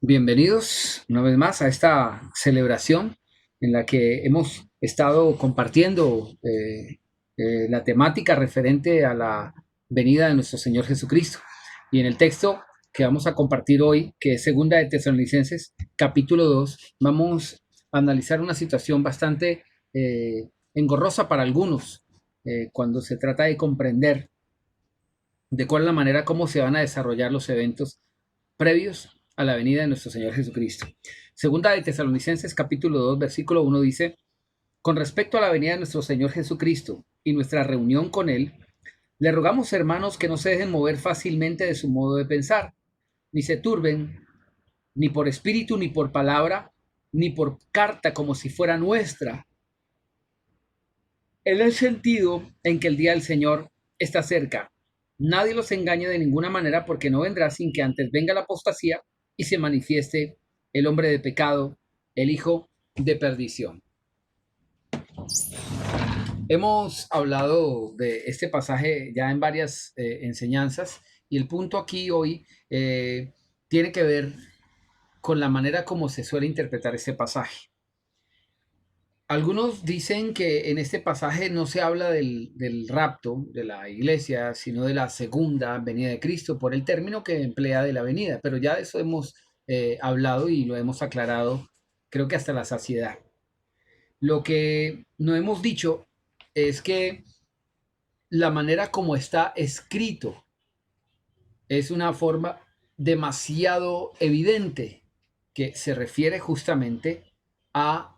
Bienvenidos una vez más a esta celebración en la que hemos estado compartiendo la temática referente a la venida de nuestro Señor Jesucristo. Y en el texto que vamos a compartir hoy, que es Segunda de Tesalonicenses, capítulo 2, vamos a analizar una situación bastante engorrosa para algunos cuando se trata de comprender de cuál es la manera como se van a desarrollar los eventos previos a la venida de nuestro Señor Jesucristo. Segunda de Tesalonicenses capítulo 2 versículo 1 dice: con respecto a la venida de nuestro Señor Jesucristo y nuestra reunión con Él, le rogamos, hermanos, que no se dejen mover fácilmente de su modo de pensar, ni se turben, ni por espíritu, ni por palabra, ni por carta como si fuera nuestra, en el sentido en que el día del Señor está cerca. Nadie los engañe de ninguna manera, porque no vendrá sin que antes venga la apostasía y se manifieste el hombre de pecado, el hijo de perdición. Hemos hablado de este pasaje ya en varias enseñanzas, y el punto aquí hoy tiene que ver con la manera como se suele interpretar este pasaje. Algunos dicen que en este pasaje no se habla del rapto de la iglesia, sino de la segunda venida de Cristo, por el término que emplea de la venida, pero ya de eso hemos hablado y lo hemos aclarado, creo que hasta la saciedad. Lo que no hemos dicho es que la manera como está escrito es una forma demasiado evidente que se refiere justamente a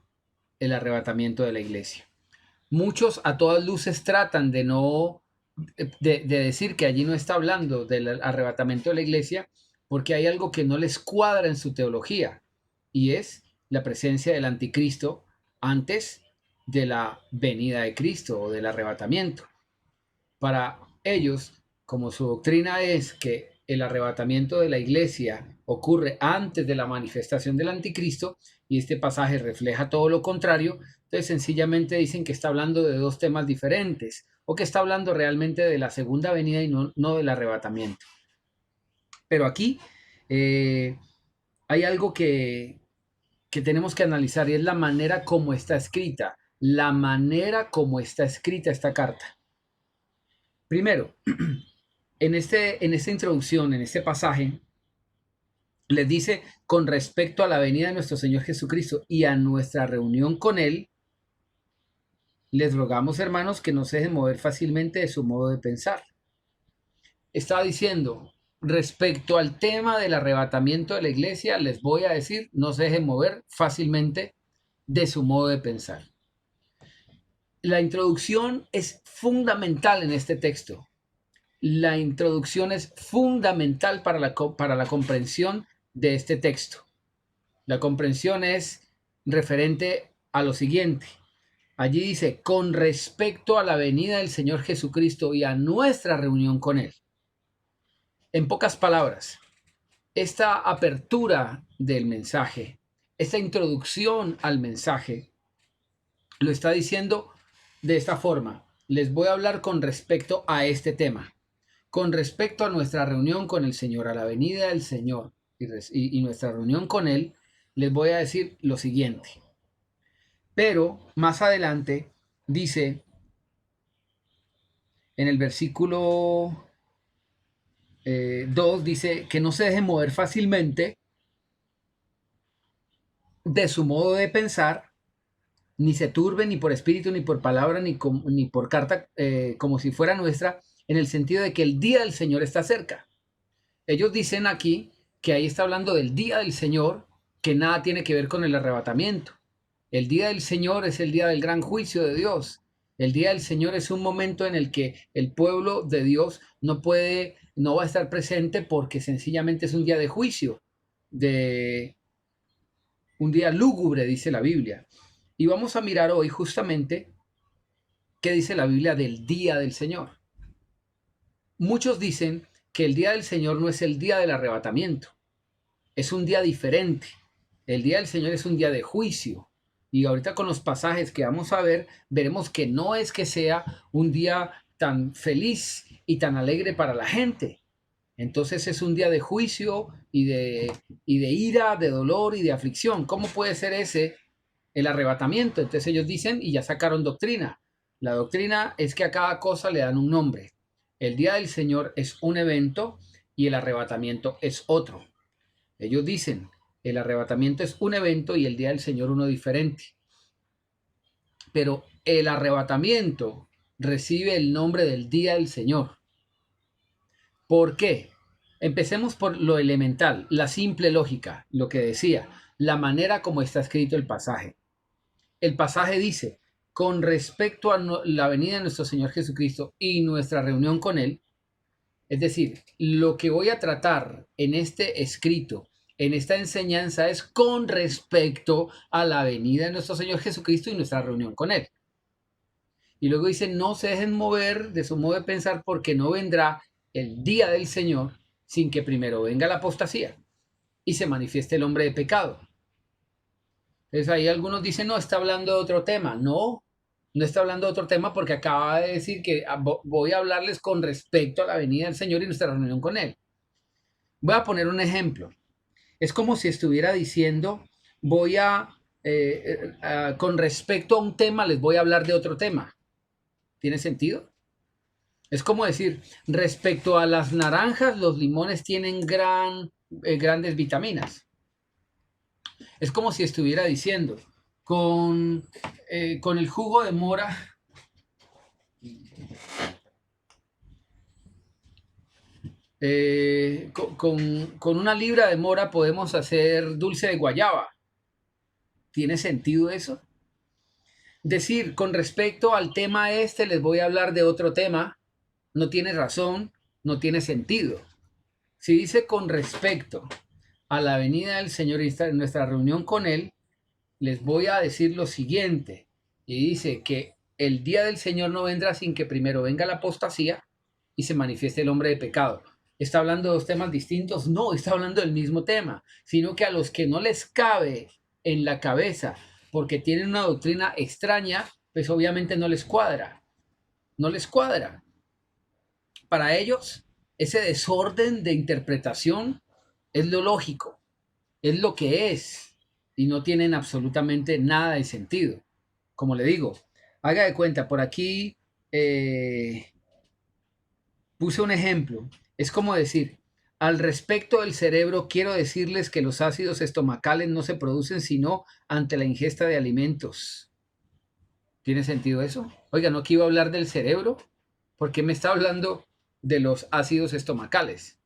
el arrebatamiento de la iglesia. Muchos a todas luces tratan de no de decir que allí no está hablando del arrebatamiento de la iglesia, porque hay algo que no les cuadra en su teología, y es la presencia del anticristo antes de la venida de Cristo o del arrebatamiento. Para ellos, como su doctrina es que el arrebatamiento de la iglesia ocurre antes de la manifestación del anticristo, y este pasaje refleja todo lo contrario, entonces sencillamente dicen que está hablando de dos temas diferentes, o que está hablando realmente de la segunda venida y no del arrebatamiento. Pero aquí hay algo que tenemos que analizar, y es la manera como está escrita, la manera como está escrita esta carta. Primero, en esta introducción, en este pasaje, les dice con respecto a la venida de nuestro Señor Jesucristo y a nuestra reunión con Él, les rogamos, hermanos, que no se dejen mover fácilmente de su modo de pensar. Está diciendo, respecto al tema del arrebatamiento de la iglesia, les voy a decir, no se dejen mover fácilmente de su modo de pensar. La introducción es fundamental en este texto. La introducción es fundamental para la comprensión de este texto. La comprensión es referente a lo siguiente. Allí dice, con respecto a la venida del Señor Jesucristo y a nuestra reunión con Él. En pocas palabras, esta apertura del mensaje, esta introducción al mensaje, lo está diciendo de esta forma. Les voy a hablar con respecto a este tema. Con respecto a nuestra reunión con el Señor, a la venida del Señor y nuestra reunión con Él, les voy a decir lo siguiente. Pero más adelante dice en el versículo 2, dice que no se dejen mover fácilmente de su modo de pensar, ni se turben ni por espíritu, ni por palabra, ni por carta, como si fuera nuestra, en el sentido de que el día del Señor está cerca. Ellos dicen aquí que ahí está hablando del día del Señor, que nada tiene que ver con el arrebatamiento. El día del Señor es el día del gran juicio de Dios. El día del Señor es un momento en el que el pueblo de Dios no va a estar presente, porque sencillamente es un día de juicio, de un día lúgubre, dice la Biblia. Y vamos a mirar hoy justamente qué dice la Biblia del día del Señor. Muchos dicen que el día del Señor no es el día del arrebatamiento, es un día diferente. El día del Señor es un día de juicio. Y ahorita con los pasajes que vamos a ver, veremos que no es que sea un día tan feliz y tan alegre para la gente. Entonces es un día de juicio y de ira, de dolor y de aflicción. ¿Cómo puede ser ese el arrebatamiento? Entonces ellos dicen, y ya sacaron doctrina. La doctrina es que a cada cosa le dan un nombre. El día del Señor es un evento y el arrebatamiento es otro. Ellos dicen, el arrebatamiento es un evento y el día del Señor uno diferente. Pero el arrebatamiento recibe el nombre del día del Señor. ¿Por qué? Empecemos por lo elemental, la simple lógica, lo que decía, la manera como está escrito el pasaje. El pasaje dice, con respecto a la venida de nuestro Señor Jesucristo y nuestra reunión con Él, es decir, lo que voy a tratar en este escrito, en esta enseñanza, es con respecto a la venida de nuestro Señor Jesucristo y nuestra reunión con Él. Y luego dice, no se dejen mover de su modo de pensar porque no vendrá el día del Señor sin que primero venga la apostasía y se manifieste el hombre de pecado. Entonces ahí algunos dicen, no, está hablando de otro tema. No, no está hablando de otro tema porque acaba de decir que voy a hablarles con respecto a la venida del Señor y nuestra reunión con Él. Voy a poner un ejemplo. Es como si estuviera diciendo, con respecto a un tema, les voy a hablar de otro tema. ¿Tiene sentido? Es como decir, respecto a las naranjas, los limones tienen grandes vitaminas. Es como si estuviera diciendo, con el jugo de mora, con una libra de mora podemos hacer dulce de guayaba. ¿Tiene sentido eso? Decir, con respecto al tema este, les voy a hablar de otro tema, no tiene razón, no tiene sentido. Si dice con respecto a la venida del Señor y en nuestra reunión con Él, les voy a decir lo siguiente. Y dice que el día del Señor no vendrá sin que primero venga la apostasía y se manifieste el hombre de pecado. ¿Está hablando de dos temas distintos? No, está hablando del mismo tema, sino que a los que no les cabe en la cabeza porque tienen una doctrina extraña, pues obviamente no les cuadra. No les cuadra. Para ellos, ese desorden de interpretación es lo lógico, es lo que es, y no tienen absolutamente nada de sentido. Como le digo, haga de cuenta, por aquí puse un ejemplo. Es como decir, al respecto del cerebro, quiero decirles que los ácidos estomacales no se producen sino ante la ingesta de alimentos. ¿Tiene sentido eso? Oiga, ¿no que iba a hablar del cerebro? ¿Por qué me está hablando de los ácidos estomacales?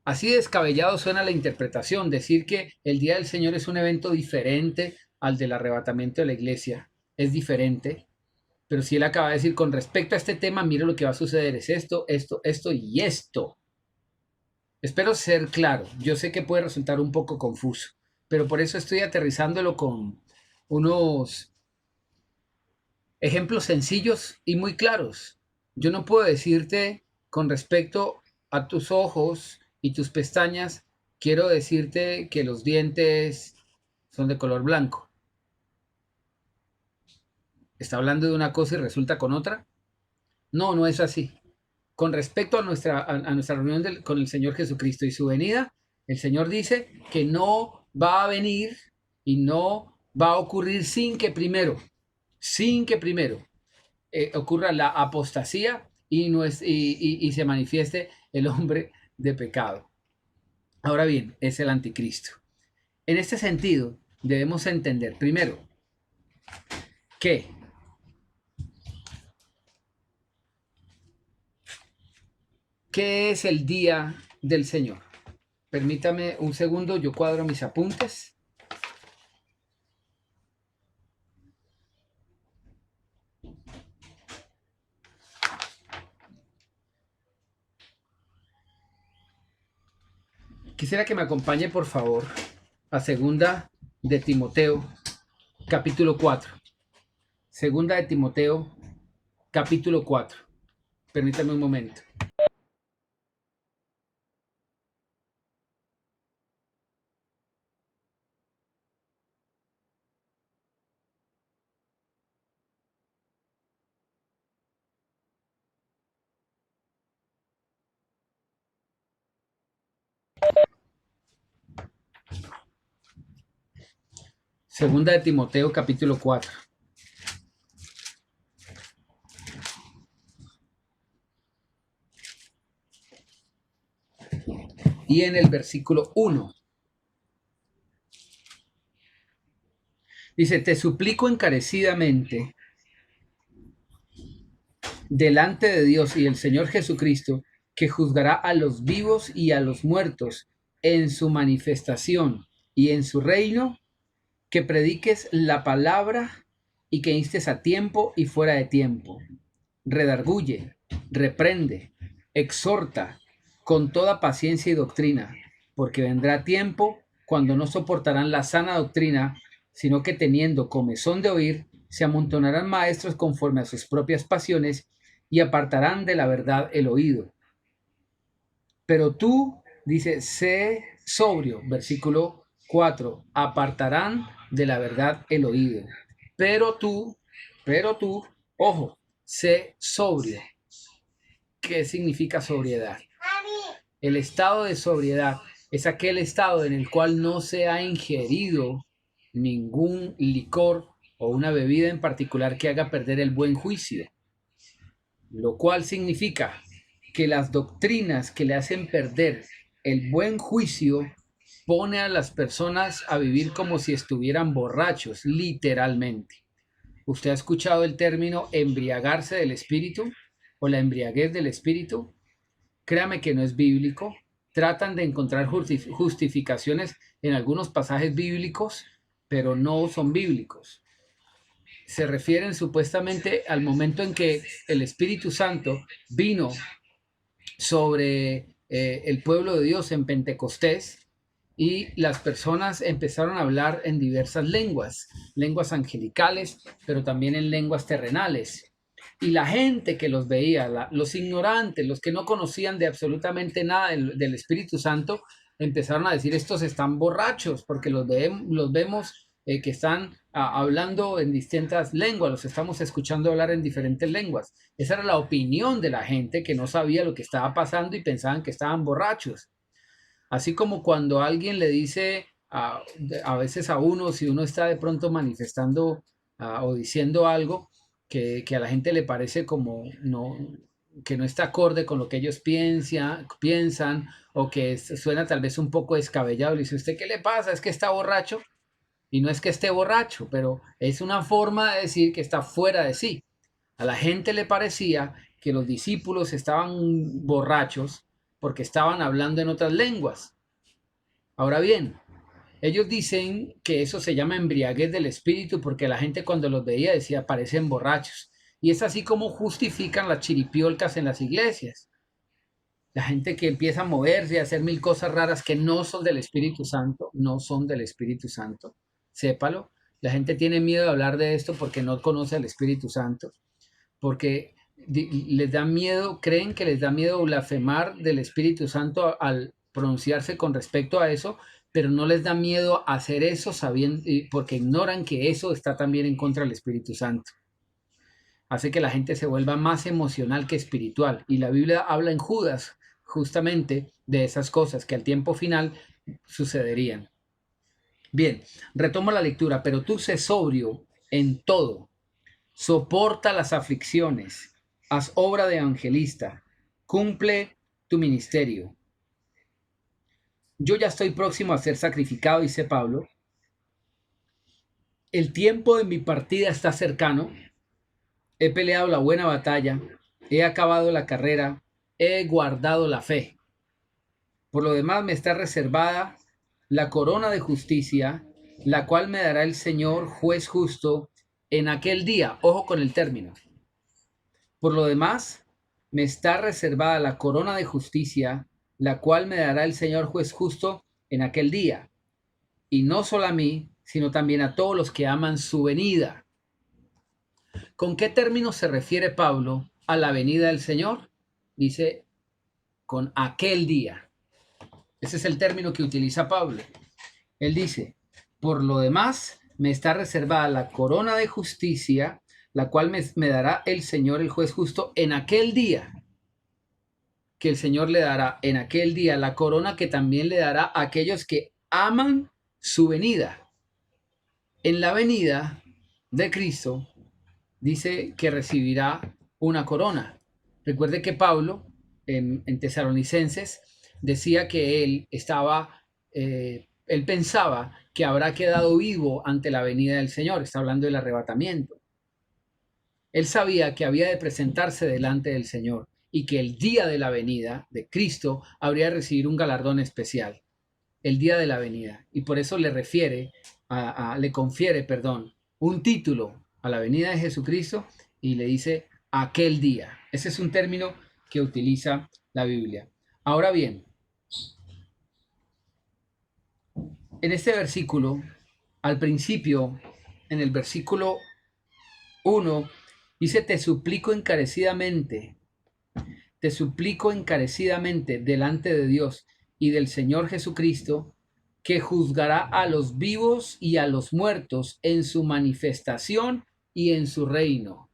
Así descabellado suena la interpretación, decir que el Día del Señor es un evento diferente al del arrebatamiento de la iglesia. Es diferente, pero si él acaba de decir con respecto a este tema, mire lo que va a suceder, es esto, esto, esto y esto. Espero ser claro, yo sé que puede resultar un poco confuso, pero por eso estoy aterrizándolo con unos ejemplos sencillos y muy claros. Yo no puedo decirte con respecto a tus ojos y tus pestañas, quiero decirte que los dientes son de color blanco. ¿Está hablando de una cosa y resulta con otra? No, no es así. Con respecto a nuestra reunión con el Señor Jesucristo y su venida, el Señor dice que no va a venir y no va a ocurrir sin que primero ocurra la apostasía y se manifieste el hombre de pecado. Ahora bien, es el anticristo. En este sentido, debemos entender primero que ¿qué es el día del Señor? Permítame un segundo, yo cuadro mis apuntes. Quisiera que me acompañe, por favor, a segunda de Timoteo, capítulo 4. Segunda de Timoteo, capítulo 4. Permítame un momento. Segunda de Timoteo capítulo 4. Y en el versículo 1 dice: te suplico encarecidamente delante de Dios y el Señor Jesucristo, que juzgará a los vivos y a los muertos en su manifestación y en su reino, que prediques la palabra y que instes a tiempo y fuera de tiempo. Redarguye, reprende, exhorta con toda paciencia y doctrina, porque vendrá tiempo cuando no soportarán la sana doctrina, sino que teniendo comezón de oír, se amontonarán maestros conforme a sus propias pasiones y apartarán de la verdad el oído. Pero tú, dice, sé sobrio, versículo 4, apartarán de la verdad el oído. Pero tú, ojo, sé sobrio. ¿Qué significa sobriedad? El estado de sobriedad es aquel estado en el cual no se ha ingerido ningún licor o una bebida en particular que haga perder el buen juicio, lo cual significa que las doctrinas que le hacen perder el buen juicio pone a las personas a vivir como si estuvieran borrachos, literalmente. ¿Usted ha escuchado el término embriagarse del espíritu o la embriaguez del espíritu? Créame que no es bíblico. Tratan de encontrar justificaciones en algunos pasajes bíblicos, pero no son bíblicos. Se refieren supuestamente al momento en que el Espíritu Santo vino sobre el pueblo de Dios en Pentecostés y las personas empezaron a hablar en diversas lenguas, lenguas angelicales, pero también en lenguas terrenales. Y la gente que los veía, los ignorantes, los que no conocían de absolutamente nada del Espíritu Santo, empezaron a decir: estos están borrachos, porque los vemos que están hablando en distintas lenguas, los estamos escuchando hablar en diferentes lenguas. Esa era la opinión de la gente que no sabía lo que estaba pasando y pensaban que estaban borrachos. Así como cuando alguien le dice a veces a uno, si uno está de pronto manifestando o diciendo algo que a la gente le parece como no, que no está acorde con lo que ellos piensan o que suena tal vez un poco descabellado, le dice: ¿usted qué le pasa? ¿Es que está borracho? Y no es que esté borracho, pero es una forma de decir que está fuera de sí. A la gente le parecía que los discípulos estaban borrachos porque estaban hablando en otras lenguas. Ahora bien, ellos dicen que eso se llama embriaguez del espíritu porque la gente cuando los veía decía: parecen borrachos. Y es así como justifican las chiripiolcas en las iglesias. La gente que empieza a moverse y a hacer mil cosas raras que no son del Espíritu Santo, no son del Espíritu Santo. Sépalo. La gente tiene miedo de hablar de esto porque no conoce al Espíritu Santo, porque les da miedo, creen que les da miedo blasfemar del Espíritu Santo al pronunciarse con respecto a eso, pero no les da miedo hacer eso sabiendo, porque ignoran que eso está también en contra del Espíritu Santo. Hace que la gente se vuelva más emocional que espiritual. Y la Biblia habla en Judas justamente de esas cosas que al tiempo final sucederían. Bien, retomo la lectura. Pero tú sé sobrio en todo, soporta las aflicciones, haz obra de evangelista, cumple tu ministerio. Yo ya estoy próximo a ser sacrificado, dice Pablo. El tiempo de mi partida está cercano. He peleado la buena batalla, he acabado la carrera, he guardado la fe. Por lo demás me está reservada la corona de justicia, la cual me dará el Señor juez justo en aquel día. Ojo con el término. Por lo demás me está reservada la corona de justicia, la cual me dará el Señor juez justo en aquel día. Y no solo a mí, sino también a todos los que aman su venida. ¿Con qué término se refiere Pablo a la venida del Señor? Dice, con aquel día. Ese es el término que utiliza Pablo. Él dice: por lo demás, me está reservada la corona de justicia, la cual me dará el Señor, el juez justo, en aquel día. Que el Señor le dará en aquel día la corona que también le dará a aquellos que aman su venida. En la venida de Cristo dice que recibirá una corona. Recuerde que Pablo en Tesalonicenses decía que él pensaba que habrá quedado vivo ante la venida del Señor. Está hablando del arrebatamiento. Él sabía que había de presentarse delante del Señor y que el día de la venida de Cristo habría de recibir un galardón especial, el día de la venida. Y por eso le le confiere, perdón, un título a la venida de Jesucristo y le dice aquel día. Ese es un término que utiliza la Biblia. Ahora bien, en este versículo, al principio, en el versículo 1, dice, te suplico encarecidamente delante de Dios y del Señor Jesucristo, que juzgará a los vivos y a los muertos en su manifestación y en su reino.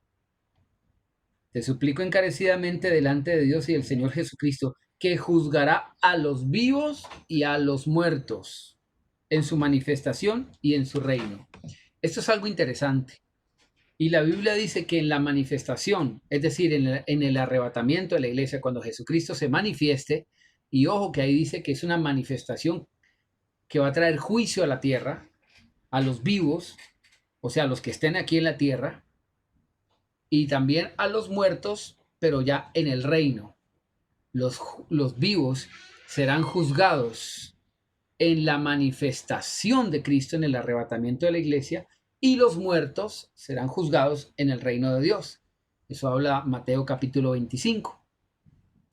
Te suplico encarecidamente delante de Dios y del Señor Jesucristo, que juzgará a los vivos y a los muertos en su manifestación y en su reino. Esto es algo interesante. Y la Biblia dice que en la manifestación, es decir, en el arrebatamiento de la iglesia, cuando Jesucristo se manifieste, y ojo que ahí dice que es una manifestación que va a traer juicio a la tierra, a los vivos, o sea, a los que estén aquí en la tierra, y también a los muertos, pero ya en el reino. Los vivos serán juzgados en la manifestación de Cristo en el arrebatamiento de la iglesia y los muertos serán juzgados en el reino de Dios. Eso habla Mateo capítulo 25.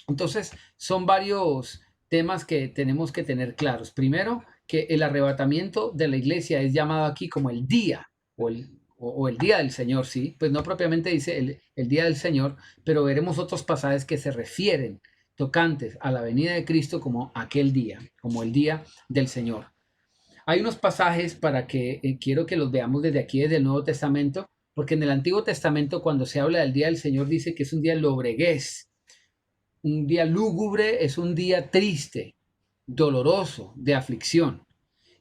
Entonces, son varios temas que tenemos que tener claros. Primero, que el arrebatamiento de la iglesia es llamado aquí como el día o el día del Señor, sí, pues no propiamente dice el día del Señor, pero veremos otros pasajes que se refieren tocantes a la venida de Cristo como aquel día, como el día del Señor. Hay unos pasajes para que quiero que los veamos desde aquí, desde el Nuevo Testamento, porque en el Antiguo Testamento cuando se habla del día del Señor dice que es un día lobreguez, un día lúgubre, es un día triste, doloroso, de aflicción.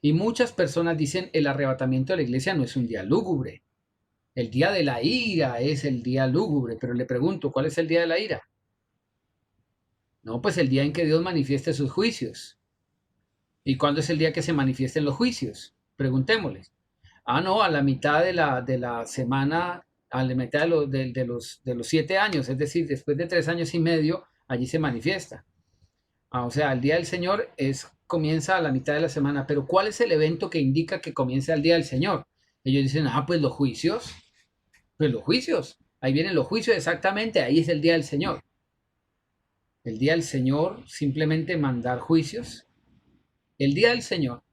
Y muchas personas dicen el arrebatamiento de la iglesia no es un día lúgubre. El día de la ira es el día lúgubre, pero le pregunto, ¿cuál es el día de la ira? No, pues el día en que Dios manifieste sus juicios. ¿Y cuándo es el día que se manifiesten los juicios? Preguntémosles. Ah, no, a la mitad de la semana, a la mitad de los 7 años, es decir, después de 3 años y medio, allí se manifiesta. Ah, o sea, el día del Señor comienza a la mitad de la semana, pero ¿cuál es el evento que indica que comienza el día del Señor? Ellos dicen, pues los juicios, ahí vienen los juicios exactamente, ahí es el día del Señor. El día del Señor, simplemente mandar juicios. El día del Señor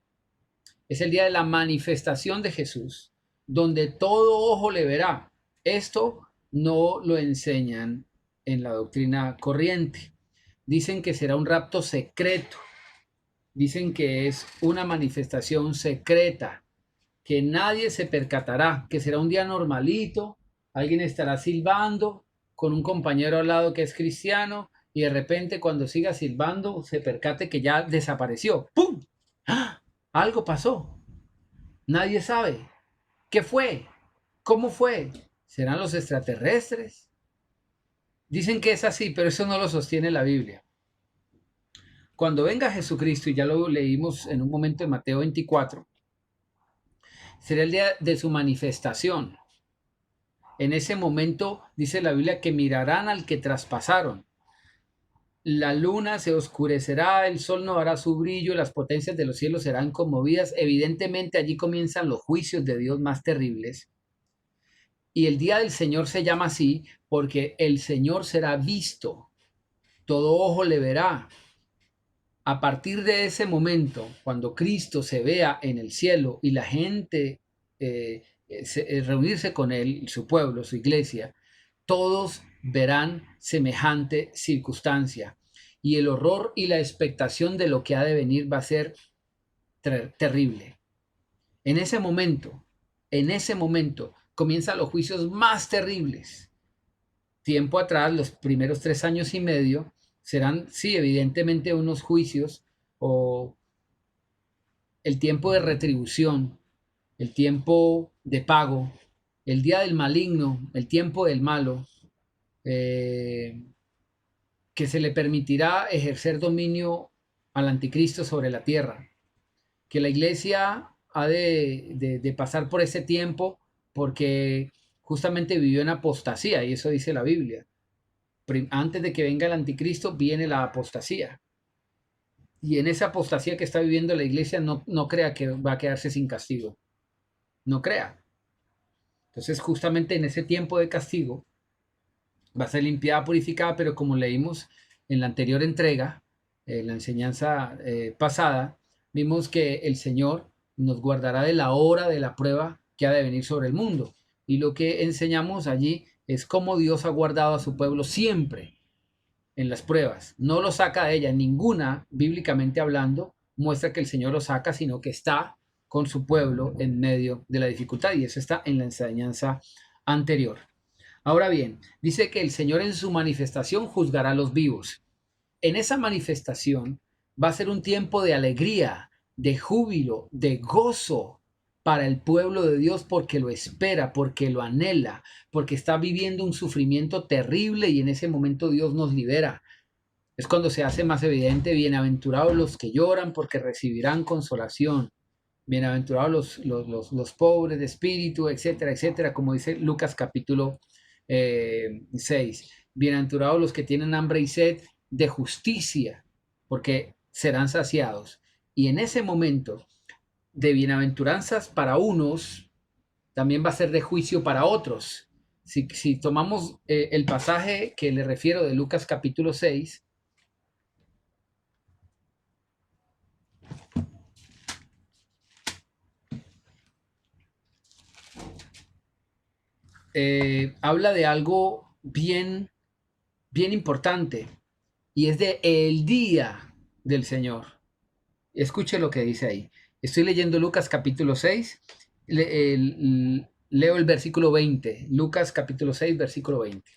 es el día de la manifestación de Jesús, donde todo ojo le verá. Esto no lo enseñan en la doctrina corriente. Dicen que será un rapto secreto. Dicen que es una manifestación secreta, que nadie se percatará, que será un día normalito, alguien estará silbando con un compañero al lado que es cristiano y de repente cuando siga silbando se percate que ya desapareció. ¡Pum! ¡Ah! Algo pasó. Nadie sabe. ¿Qué fue? ¿Cómo fue? ¿Serán los extraterrestres? Dicen que es así, pero eso no lo sostiene la Biblia. Cuando venga Jesucristo, y ya lo leímos en un momento en Mateo 24, será el día de su manifestación. En ese momento dice la Biblia que mirarán al que traspasaron. La luna se oscurecerá, el sol no hará su brillo, las potencias de los cielos serán conmovidas. Evidentemente allí comienzan los juicios de Dios más terribles. Y el día del Señor se llama así porque el Señor será visto, todo ojo le verá. A partir de ese momento, cuando Cristo se vea en el cielo y la gente reunirse con él, su pueblo, su iglesia, todos verán semejante circunstancia. Y el horror y la expectación de lo que ha de venir va a ser terrible. En ese momento, comienzan los juicios más terribles. Tiempo atrás, los primeros 3 años y medio, serán, sí, evidentemente unos juicios o el tiempo de retribución, el tiempo de pago, el día del maligno, el tiempo del malo, eh, que se le permitirá ejercer dominio al anticristo sobre la tierra, que la iglesia ha de pasar por ese tiempo porque justamente vivió en apostasía, y eso dice la Biblia. Antes de que venga el anticristo viene la apostasía. Y en esa apostasía que está viviendo la iglesia, no crea que va a quedarse sin castigo. No crea. Entonces, justamente en ese tiempo de castigo, va a ser limpiada, purificada, pero como leímos en la anterior entrega, la enseñanza pasada, vimos que el Señor nos guardará de la hora de la prueba que ha de venir sobre el mundo. Y lo que enseñamos allí es cómo Dios ha guardado a su pueblo siempre en las pruebas. No lo saca de ella, ninguna, bíblicamente hablando, muestra que el Señor lo saca, sino que está con su pueblo en medio de la dificultad. Y eso está en la enseñanza anterior. Ahora bien, dice que el Señor en su manifestación juzgará a los vivos. En esa manifestación va a ser un tiempo de alegría, de júbilo, de gozo para el pueblo de Dios porque lo espera, porque lo anhela, porque está viviendo un sufrimiento terrible y en ese momento Dios nos libera. Es cuando se hace más evidente, bienaventurados los que lloran porque recibirán consolación. Bienaventurados los pobres de espíritu, etcétera, etcétera, como dice Lucas capítulo 6. Bienaventurados los que tienen hambre y sed de justicia, porque serán saciados. Y en ese momento de bienaventuranzas para unos, también va a ser de juicio para otros. Si tomamos el pasaje que le refiero de Lucas capítulo 6, habla de algo bien importante, y es de el día del Señor. Escuche lo que dice ahí. Estoy leyendo Lucas capítulo 6, leo el versículo 20. Lucas capítulo 6, versículo 20.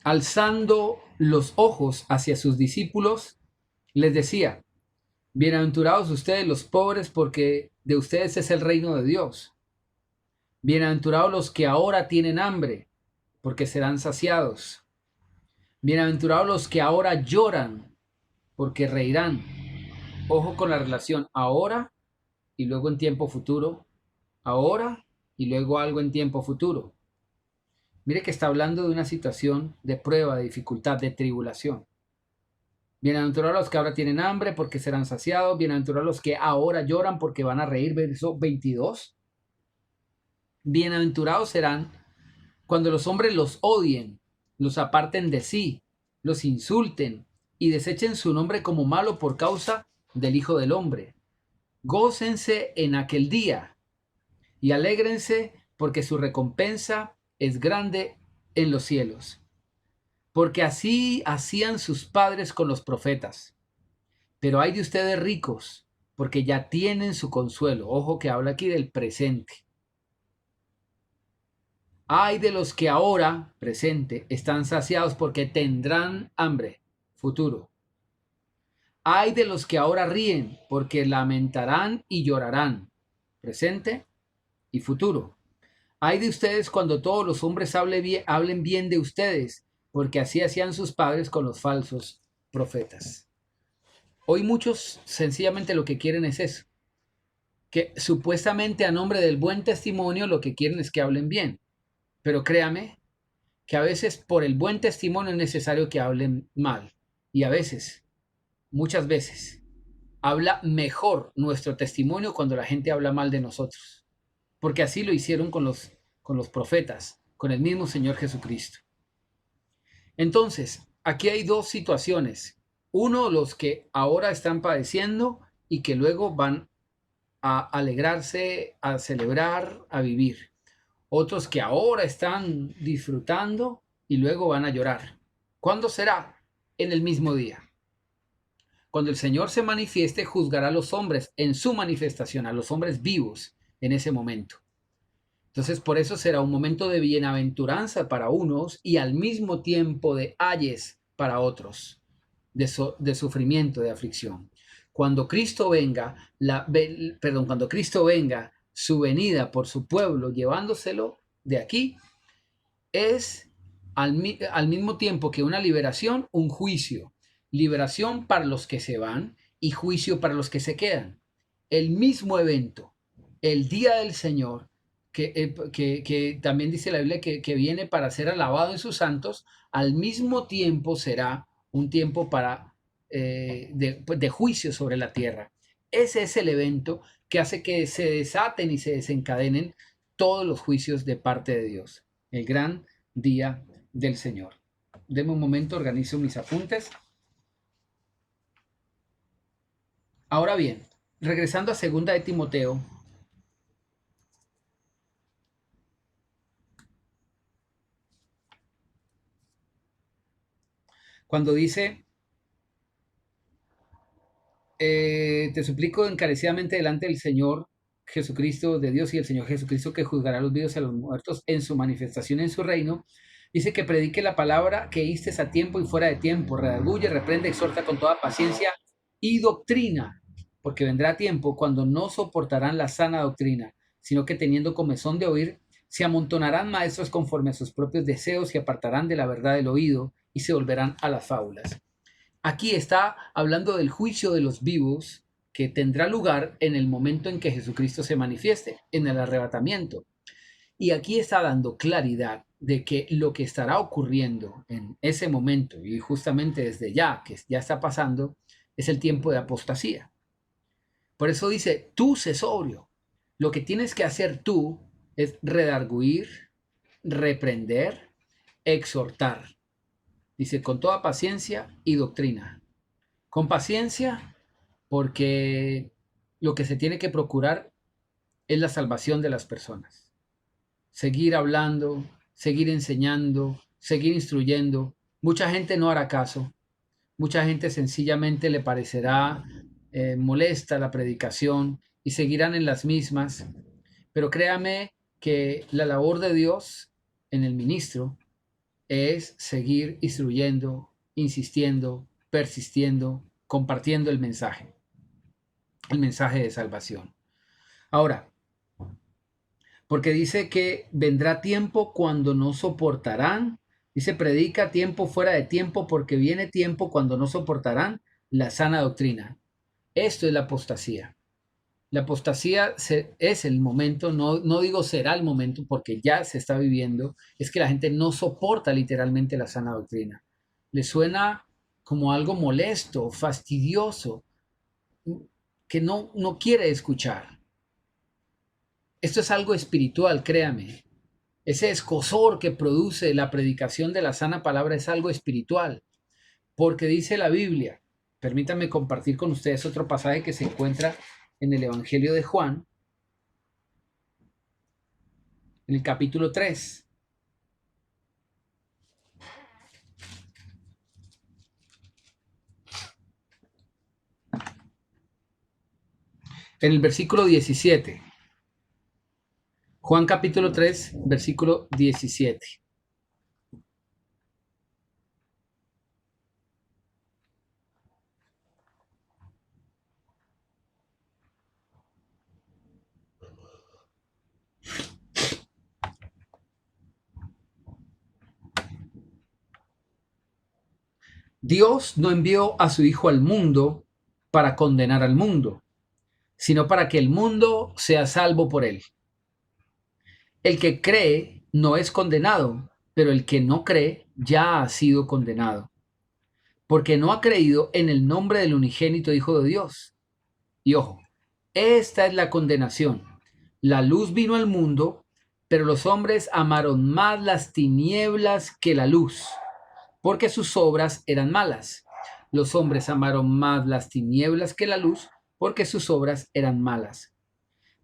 Alzando los ojos hacia sus discípulos, les decía: bienaventurados ustedes los pobres, porque de ustedes es el reino de Dios. Bienaventurados los que ahora tienen hambre, porque serán saciados. Bienaventurados los que ahora lloran, porque reirán. Ojo con la relación ahora y luego en tiempo futuro. Ahora y luego algo en tiempo futuro. Mire que está hablando de una situación de prueba, de dificultad, de tribulación. Bienaventurados los que ahora tienen hambre, porque serán saciados. Bienaventurados los que ahora lloran, porque van a reír. Verso 22. Bienaventurados serán cuando los hombres los odien, los aparten de sí, los insulten y desechen su nombre como malo por causa del Hijo del Hombre. Gócense en aquel día y alégrense, porque su recompensa es grande en los cielos. Porque así hacían sus padres con los profetas. Pero hay de ustedes ricos, porque ya tienen su consuelo. Ojo que habla aquí del presente. Hay de los que ahora, presente, están saciados, porque tendrán hambre, futuro. Hay de los que ahora ríen, porque lamentarán y llorarán, presente y futuro. Hay de ustedes cuando todos los hombres hablen bien de ustedes, porque así hacían sus padres con los falsos profetas. Hoy muchos sencillamente lo que quieren es eso, que supuestamente a nombre del buen testimonio lo que quieren es que hablen bien. Pero créame que a veces por el buen testimonio es necesario que hablen mal. Y a veces, muchas veces, habla mejor nuestro testimonio cuando la gente habla mal de nosotros. Porque así lo hicieron con los profetas, con el mismo Señor Jesucristo. Entonces, aquí hay dos situaciones. Uno, los que ahora están padeciendo y que luego van a alegrarse, a celebrar, a vivir. Otros que ahora están disfrutando y luego van a llorar. ¿Cuándo será? En el mismo día. Cuando el Señor se manifieste, juzgará a los hombres en su manifestación, a los hombres vivos en ese momento. Entonces, por eso será un momento de bienaventuranza para unos y al mismo tiempo de ayes para otros, de sufrimiento, de aflicción. Cuando Cristo venga, cuando Cristo venga, su venida por su pueblo, llevándoselo de aquí, es al mismo tiempo que una liberación, un juicio. Liberación para los que se van y juicio para los que se quedan. El mismo evento, el día del Señor, que también dice la Biblia que viene para ser alabado en sus santos, al mismo tiempo será un tiempo de juicio sobre la tierra. Ese es el evento que hace que se desaten y se desencadenen todos los juicios de parte de Dios. El gran día del Señor. Deme un momento, organizo mis apuntes. Ahora bien, regresando a segunda de Timoteo, cuando dice, te suplico encarecidamente delante del Señor Jesucristo, de Dios y el Señor Jesucristo, que juzgará a los vivos y a los muertos en su manifestación en su reino, dice que predique la palabra, que istes a tiempo y fuera de tiempo, redarguye, reprende, exhorta con toda paciencia y doctrina, porque vendrá tiempo cuando no soportarán la sana doctrina, sino que teniendo comezón de oír, se amontonarán maestros conforme a sus propios deseos y apartarán de la verdad el oído y se volverán a las fábulas. Aquí está hablando del juicio de los vivos que tendrá lugar en el momento en que Jesucristo se manifieste, en el arrebatamiento. Y aquí está dando claridad de que lo que estará ocurriendo en ese momento, y justamente desde ya, que ya está pasando, es el tiempo de apostasía. Por eso dice, tú sé sobrio. Lo que tienes que hacer tú es redarguir, reprender, exhortar. Dice, con toda paciencia y doctrina. Con paciencia, porque lo que se tiene que procurar es la salvación de las personas. Seguir hablando, seguir enseñando, seguir instruyendo. Mucha gente no hará caso. Mucha gente sencillamente le parecerá molesta la predicación y seguirán en las mismas. Pero créame que la labor de Dios en el ministro es seguir instruyendo, insistiendo, persistiendo, compartiendo el mensaje de salvación. Ahora, porque dice que vendrá tiempo cuando no soportarán, dice predica tiempo fuera de tiempo, porque viene tiempo cuando no soportarán la sana doctrina. Esto es la apostasía. La apostasía es el momento, no digo será el momento porque ya se está viviendo, es que la gente no soporta literalmente la sana doctrina. Le suena como algo molesto, fastidioso, que no quiere escuchar. Esto es algo espiritual, créame. Ese escozor que produce la predicación de la sana palabra es algo espiritual, porque dice la Biblia, permítanme compartir con ustedes otro pasaje que se encuentra en el Evangelio de Juan, en el capítulo 3. En el versículo 17. Juan capítulo 3, versículo 17. Dios no envió a su Hijo al mundo para condenar al mundo, sino para que el mundo sea salvo por él. El que cree no es condenado, pero el que no cree ya ha sido condenado, porque no ha creído en el nombre del unigénito Hijo de Dios. Y ojo, esta es la condenación. La luz vino al mundo, pero los hombres amaron más las tinieblas que la luz, porque sus obras eran malas. Los hombres amaron más las tinieblas que la luz, porque sus obras eran malas.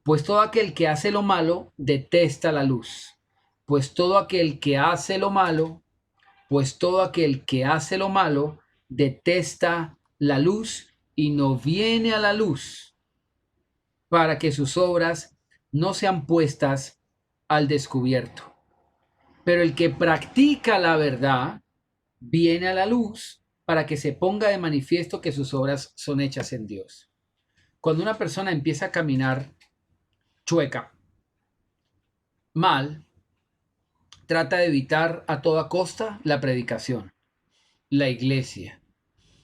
Pues todo aquel que hace lo malo detesta la luz. Pues todo aquel que hace lo malo, pues todo aquel que hace lo malo detesta la luz y no viene a la luz para que sus obras no sean puestas al descubierto. Pero el que practica la verdad viene a la luz para que se ponga de manifiesto que sus obras son hechas en Dios. Cuando una persona empieza a caminar chueca, mal, trata de evitar a toda costa la predicación, la iglesia,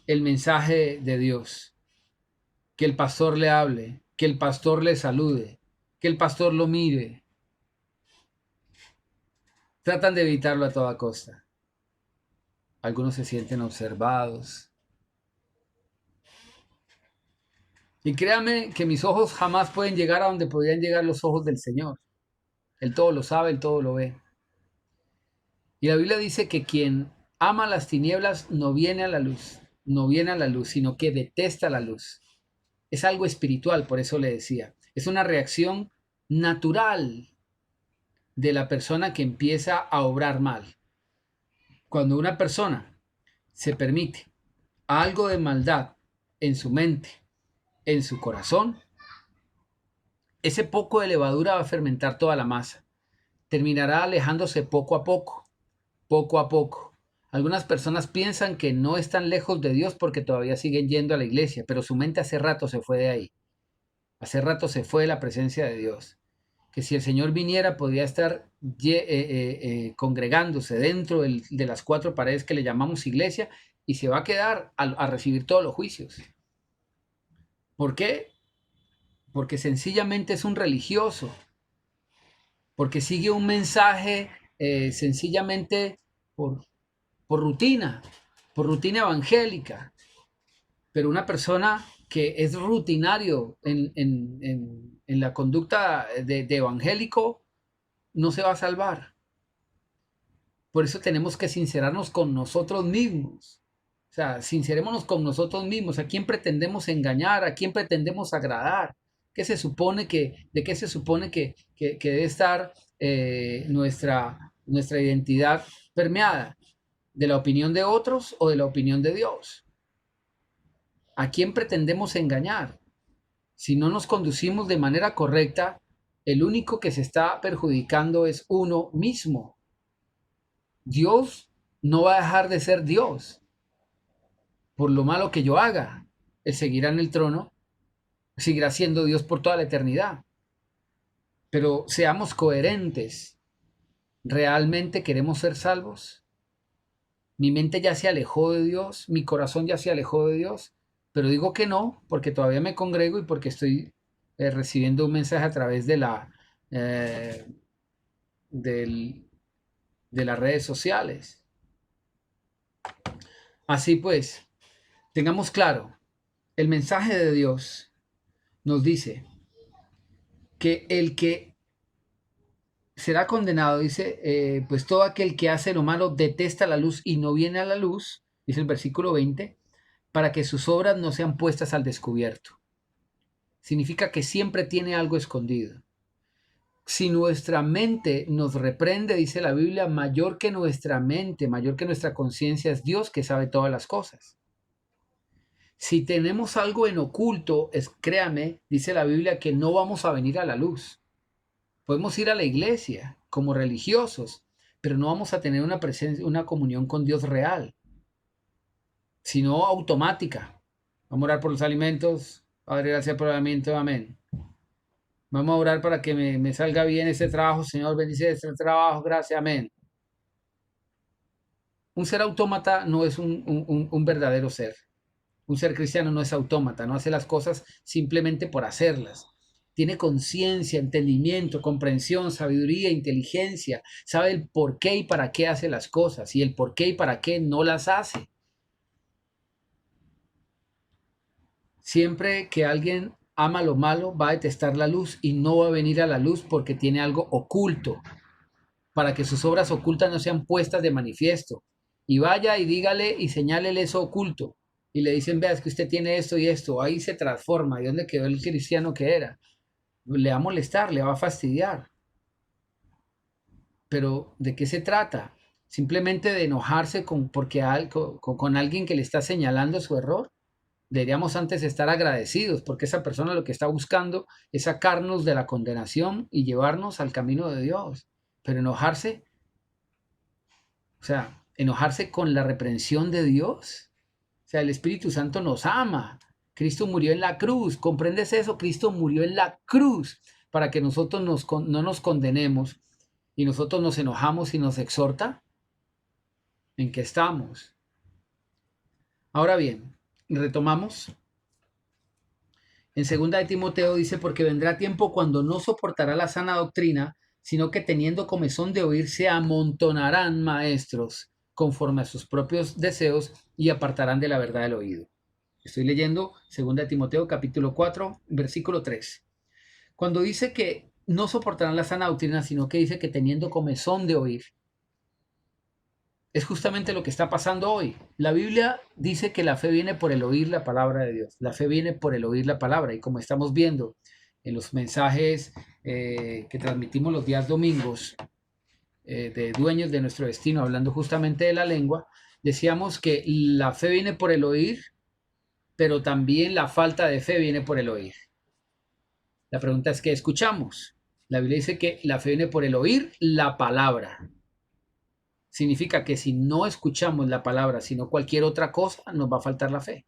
el mensaje de Dios, que el pastor le hable, que el pastor le salude, que el pastor lo mire. Tratan de evitarlo a toda costa. Algunos se sienten observados. Y créanme que mis ojos jamás pueden llegar a donde podrían llegar los ojos del Señor. Él todo lo sabe, Él todo lo ve. Y la Biblia dice que quien ama las tinieblas no viene a la luz, no viene a la luz, sino que detesta la luz. Es algo espiritual, por eso le decía. Es una reacción natural de la persona que empieza a obrar mal. Cuando una persona se permite algo de maldad en su mente, en su corazón, ese poco de levadura va a fermentar toda la masa. Terminará alejándose poco a poco, poco a poco. Algunas personas piensan que no están lejos de Dios porque todavía siguen yendo a la iglesia, pero su mente hace rato se fue de ahí. Hace rato se fue de la presencia de Dios. Que si el Señor viniera podría estar congregándose dentro de las cuatro paredes que le llamamos iglesia y se va a quedar a recibir todos los juicios. ¿Por qué? Porque sencillamente es un religioso, porque sigue un mensaje sencillamente por, por rutina evangélica. Pero una persona que es rutinario en la conducta de evangélico no se va a salvar. Por eso tenemos que sincerarnos con nosotros mismos. O sea, sincerémonos con nosotros mismos. ¿A quién pretendemos engañar? ¿A quién pretendemos agradar? ¿Qué se supone ¿de qué se supone que debe estar nuestra identidad permeada? ¿De la opinión de otros o de la opinión de Dios? ¿A quién pretendemos engañar? Si no nos conducimos de manera correcta, el único que se está perjudicando es uno mismo. Dios no va a dejar de ser Dios por lo malo que yo haga. Él seguirá en el trono, seguirá siendo Dios por toda la eternidad. Pero seamos coherentes. ¿Realmente queremos ser salvos? Mi mente ya se alejó de Dios, mi corazón ya se alejó de Dios, pero digo que no, porque todavía me congrego y porque estoy recibiendo un mensaje a través eh, del- de las redes sociales. Así pues, tengamos claro, el mensaje de Dios nos dice que el que será condenado, dice, pues todo aquel que hace lo malo detesta la luz y no viene a la luz, dice el versículo 20, para que sus obras no sean puestas al descubierto. Significa que siempre tiene algo escondido. Si nuestra mente nos reprende, dice la Biblia, mayor que nuestra mente, mayor que nuestra conciencia es Dios que sabe todas las cosas. Si tenemos algo en oculto, créame, dice la Biblia, que no vamos a venir a la luz. Podemos ir a la iglesia como religiosos, pero no vamos a tener una presencia, una comunión con Dios real, sino automática. Vamos a orar por los alimentos. Padre, gracias por el alimento. Amén. Vamos a orar para que me salga bien ese trabajo. Señor, bendice este trabajo. Gracias. Amén. Un ser autómata no es un verdadero ser. Un ser cristiano no es autómata, no hace las cosas simplemente por hacerlas. Tiene conciencia, entendimiento, comprensión, sabiduría, inteligencia. Sabe el por qué y para qué hace las cosas y el por qué y para qué no las hace. Siempre que alguien ama lo malo, va a detestar la luz y no va a venir a la luz porque tiene algo oculto, para que sus obras ocultas no sean puestas de manifiesto. Y vaya y dígale y señálele eso oculto. Y le dicen, vea, es que usted tiene esto y esto. Ahí se transforma. ¿Y dónde quedó el cristiano que era? Le va a molestar, le va a fastidiar. Pero ¿de qué se trata? Simplemente de enojarse con alguien que le está señalando su error. Deberíamos antes estar agradecidos porque esa persona lo que está buscando es sacarnos de la condenación y llevarnos al camino de Dios. Pero enojarse, o sea, enojarse con la reprensión de Dios. O sea, el Espíritu Santo nos ama. Cristo murió en la cruz. ¿Comprendes eso? Cristo murió en la cruz para que nosotros no nos condenemos y nosotros nos enojamos y nos exhorta. ¿En qué estamos? Ahora bien, retomamos. En 2 de Timoteo dice, porque vendrá tiempo cuando no soportará la sana doctrina, sino que teniendo comezón de oír, se amontonarán maestros conforme a sus propios deseos y apartarán de la verdad el oído. Estoy leyendo 2 de Timoteo capítulo 4, versículo 3. Cuando dice que no soportarán la sana doctrina, sino que dice que teniendo comezón de oír, es justamente lo que está pasando hoy. La Biblia dice que la fe viene por el oír la palabra de Dios. La fe viene por el oír la palabra. Y como estamos viendo en los mensajes que transmitimos los días domingos de Dueños de Nuestro Destino, hablando justamente de la lengua, decíamos que la fe viene por el oír, pero también la falta de fe viene por el oír. La pregunta es, ¿qué escuchamos? La Biblia dice que la fe viene por el oír la palabra. Significa que si no escuchamos la palabra, sino cualquier otra cosa, nos va a faltar la fe.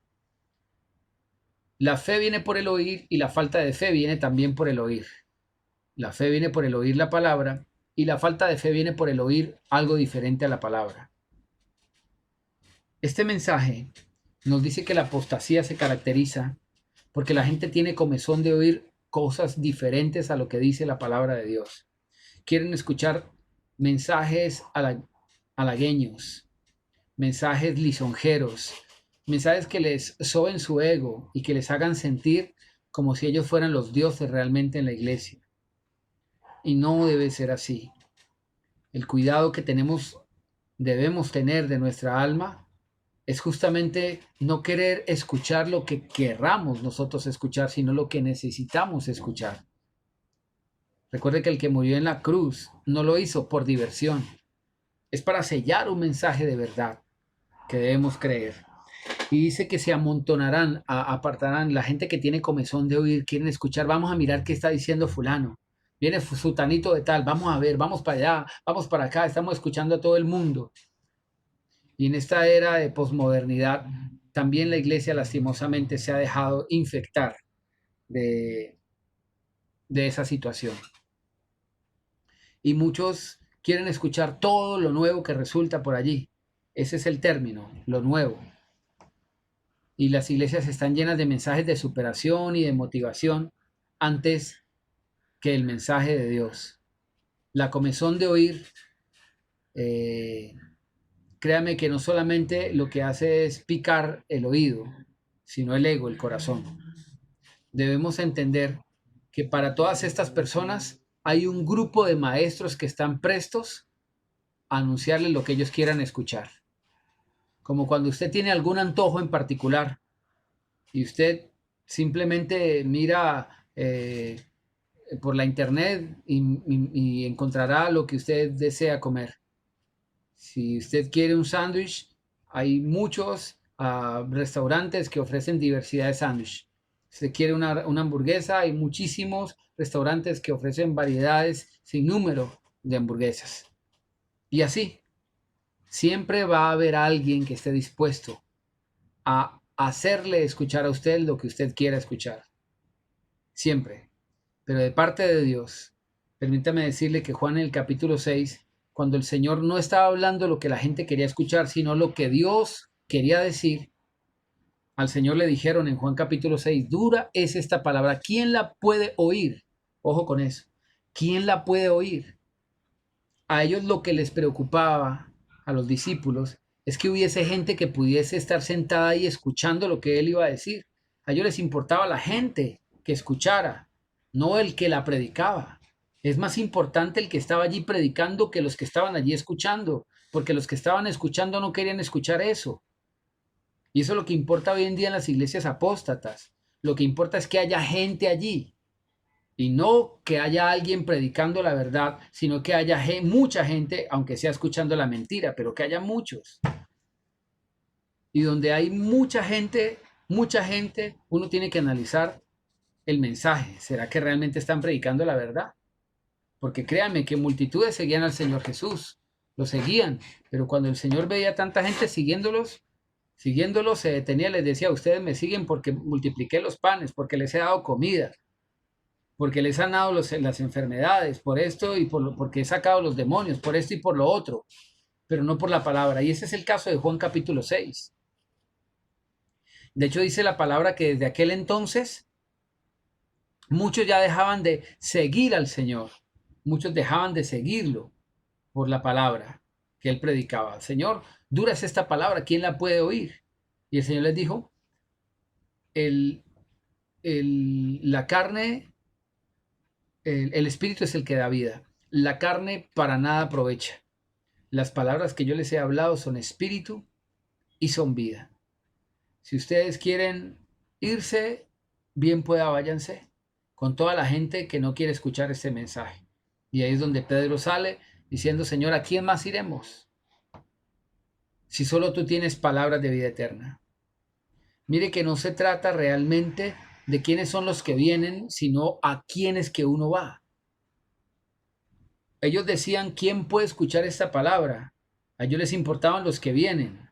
La fe viene por el oír y la falta de fe viene también por el oír. La fe viene por el oír la palabra y la falta de fe viene por el oír algo diferente a la palabra. Este mensaje nos dice que la apostasía se caracteriza porque la gente tiene comezón de oír cosas diferentes a lo que dice la palabra de Dios. Quieren escuchar mensajes halagueños, mensajes lisonjeros, mensajes que les soben su ego y que les hagan sentir como si ellos fueran los dioses realmente en la iglesia. Y no debe ser así. El cuidado que debemos tener de nuestra alma es justamente no querer escuchar lo que querramos nosotros escuchar, sino lo que necesitamos escuchar. Recuerde que el que murió en la cruz no lo hizo por diversión. Es para sellar un mensaje de verdad que debemos creer. Y dice que se amontonarán, apartarán la gente que tiene comezón de oír, quieren escuchar, vamos a mirar qué está diciendo fulano. Viene sutanito de tal, vamos a ver, vamos para allá, vamos para acá, estamos escuchando a todo el mundo. Y en esta era de posmodernidad, también la iglesia lastimosamente se ha dejado infectar de esa situación. Y muchos quieren escuchar todo lo nuevo que resulta por allí. Ese es el término, lo nuevo. Y las iglesias están llenas de mensajes de superación y de motivación antes que el mensaje de Dios. La comezón de oír, créame que no solamente lo que hace es picar el oído, sino el ego, el corazón. Debemos entender que para todas estas personas hay un grupo de maestros que están prestos a anunciarles lo que ellos quieran escuchar. Como cuando usted tiene algún antojo en particular y usted simplemente mira por la internet y encontrará lo que usted desea comer. Si usted quiere un sándwich, hay muchos restaurantes que ofrecen diversidad de sándwich. Si usted quiere una hamburguesa, hay muchísimos restaurantes que ofrecen variedades sin número de hamburguesas. Y así, siempre va a haber alguien que esté dispuesto a hacerle escuchar a usted lo que usted quiera escuchar. Siempre. Pero de parte de Dios, permítame decirle que Juan en el capítulo 6, cuando el Señor no estaba hablando lo que la gente quería escuchar, sino lo que Dios quería decir, al Señor le dijeron en Juan capítulo 6, dura es esta palabra, ¿quién la puede oír? Ojo con eso, ¿quién la puede oír? A ellos lo que les preocupaba, a los discípulos, es que hubiese gente que pudiese estar sentada ahí escuchando lo que él iba a decir. A ellos les importaba la gente que escuchara, no el que la predicaba. Es más importante el que estaba allí predicando que los que estaban allí escuchando, porque los que estaban escuchando no querían escuchar eso. Y eso es lo que importa hoy en día en las iglesias apóstatas. Lo que importa es que haya gente allí. Y no que haya alguien predicando la verdad, sino que haya mucha gente, aunque sea escuchando la mentira, pero que haya muchos. Y donde hay mucha gente, mucha gente, uno tiene que analizar el mensaje. ¿Será que realmente están predicando la verdad? Porque créanme que multitudes seguían al Señor Jesús, lo seguían, pero cuando el Señor veía tanta gente siguiéndolos, se detenía y les decía: ustedes me siguen porque multipliqué los panes, porque les he dado comida, porque les han dado las enfermedades, por esto y porque he sacado los demonios, por esto y por lo otro, pero no por la palabra. Y ese es el caso de Juan capítulo 6. De hecho, dice la palabra que desde aquel entonces muchos ya dejaban de seguir al Señor, muchos dejaban de seguirlo por la palabra que él predicaba. Señor, dura es esta palabra, ¿quién la puede oír? Y el Señor les dijo: el, la carne, el espíritu es el que da vida. La carne para nada aprovecha. Las palabras que yo les he hablado son espíritu y son vida. Si ustedes quieren irse, bien pueda, váyanse con toda la gente que no quiere escuchar este mensaje. Y ahí es donde Pedro sale diciendo: Señor, ¿a quién más iremos? Si solo tú tienes palabras de vida eterna. Mire que no se trata realmente de quiénes son los que vienen, sino a quiénes que uno va. Ellos decían: ¿quién puede escuchar esta palabra? A ellos les importaban los que vienen.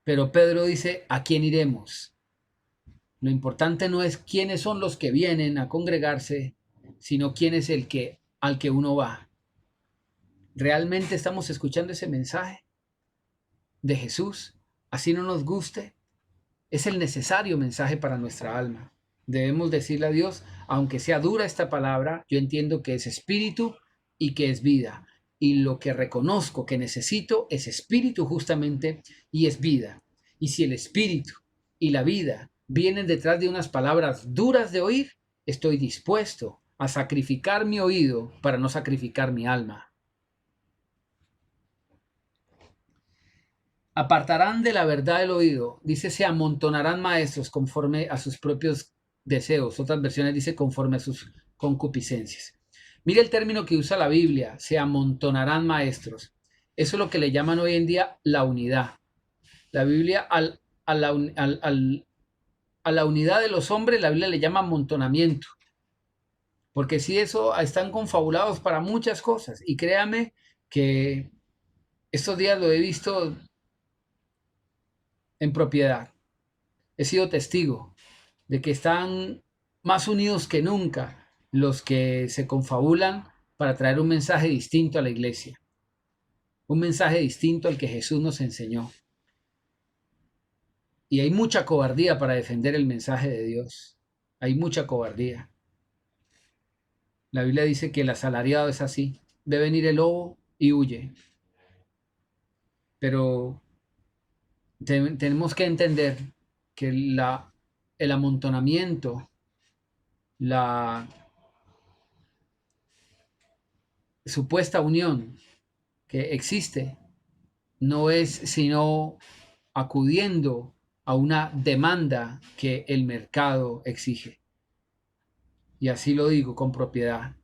Pero Pedro dice: ¿a quién iremos? Lo importante no es quiénes son los que vienen a congregarse, sino quién es al que uno va. ¿Realmente estamos escuchando ese mensaje de Jesús? Así no nos guste, es el necesario mensaje para nuestra alma. Debemos decirle a Dios: aunque sea dura esta palabra, yo entiendo que es espíritu y que es vida. Y lo que reconozco que necesito es espíritu justamente y es vida. Y si el espíritu y la vida vienen detrás de unas palabras duras de oír, estoy dispuesto a sacrificar mi oído para no sacrificar mi alma. Apartarán de la verdad el oído. Dice: se amontonarán maestros conforme a sus propios deseos. Otras versiones dice: conforme a sus concupiscencias. Mire el término que usa la Biblia: se amontonarán maestros. Eso es lo que le llaman hoy en día la unidad. La Biblia a la unidad de los hombres, la Biblia le llama amontonamiento. Porque si eso están confabulados para muchas cosas. Y créame que estos días lo he visto en propiedad. He sido testigo de que están más unidos que nunca los que se confabulan para traer un mensaje distinto a la iglesia, un mensaje distinto al que Jesús nos enseñó. Y hay mucha cobardía para defender el mensaje de Dios. Hay mucha cobardía. La Biblia dice que el asalariado es así: ve venir el lobo y huye. Pero tenemos que entender que el amontonamiento, la supuesta unión que existe, no es sino acudiendo a una demanda que el mercado exige. Y así lo digo con propiedad.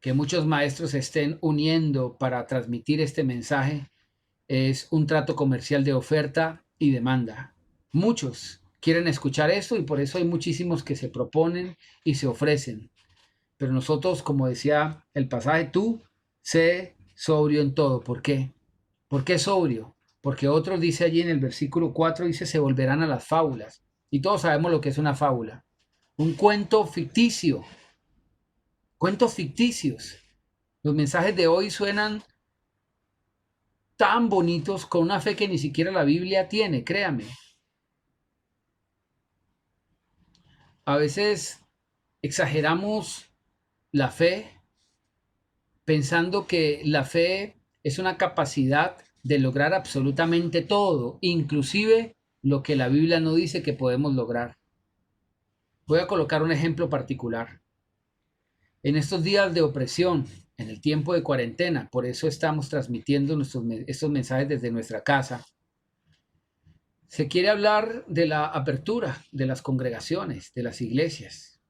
Que muchos maestros se estén uniendo para transmitir este mensaje es un trato comercial de oferta y demanda. Muchos quieren escuchar esto y por eso hay muchísimos que se proponen y se ofrecen. Pero nosotros, como decía el pasaje, tú sé sobrio en todo. ¿Por qué? ¿Por qué sobrio? Porque otros, dice allí en el versículo 4, dice: se volverán a las fábulas. Y todos sabemos lo que es una fábula. Un cuento ficticio. Cuentos ficticios. Los mensajes de hoy suenan tan bonitos con una fe que ni siquiera la Biblia tiene, créame. A veces exageramos la fe pensando que la fe es una capacidad de lograr absolutamente todo, inclusive lo que la Biblia no dice que podemos lograr. Voy a colocar un ejemplo particular. En estos días de opresión, en el tiempo de cuarentena, por eso estamos transmitiendo estos mensajes desde nuestra casa, se quiere hablar de la apertura de las congregaciones, de las iglesias.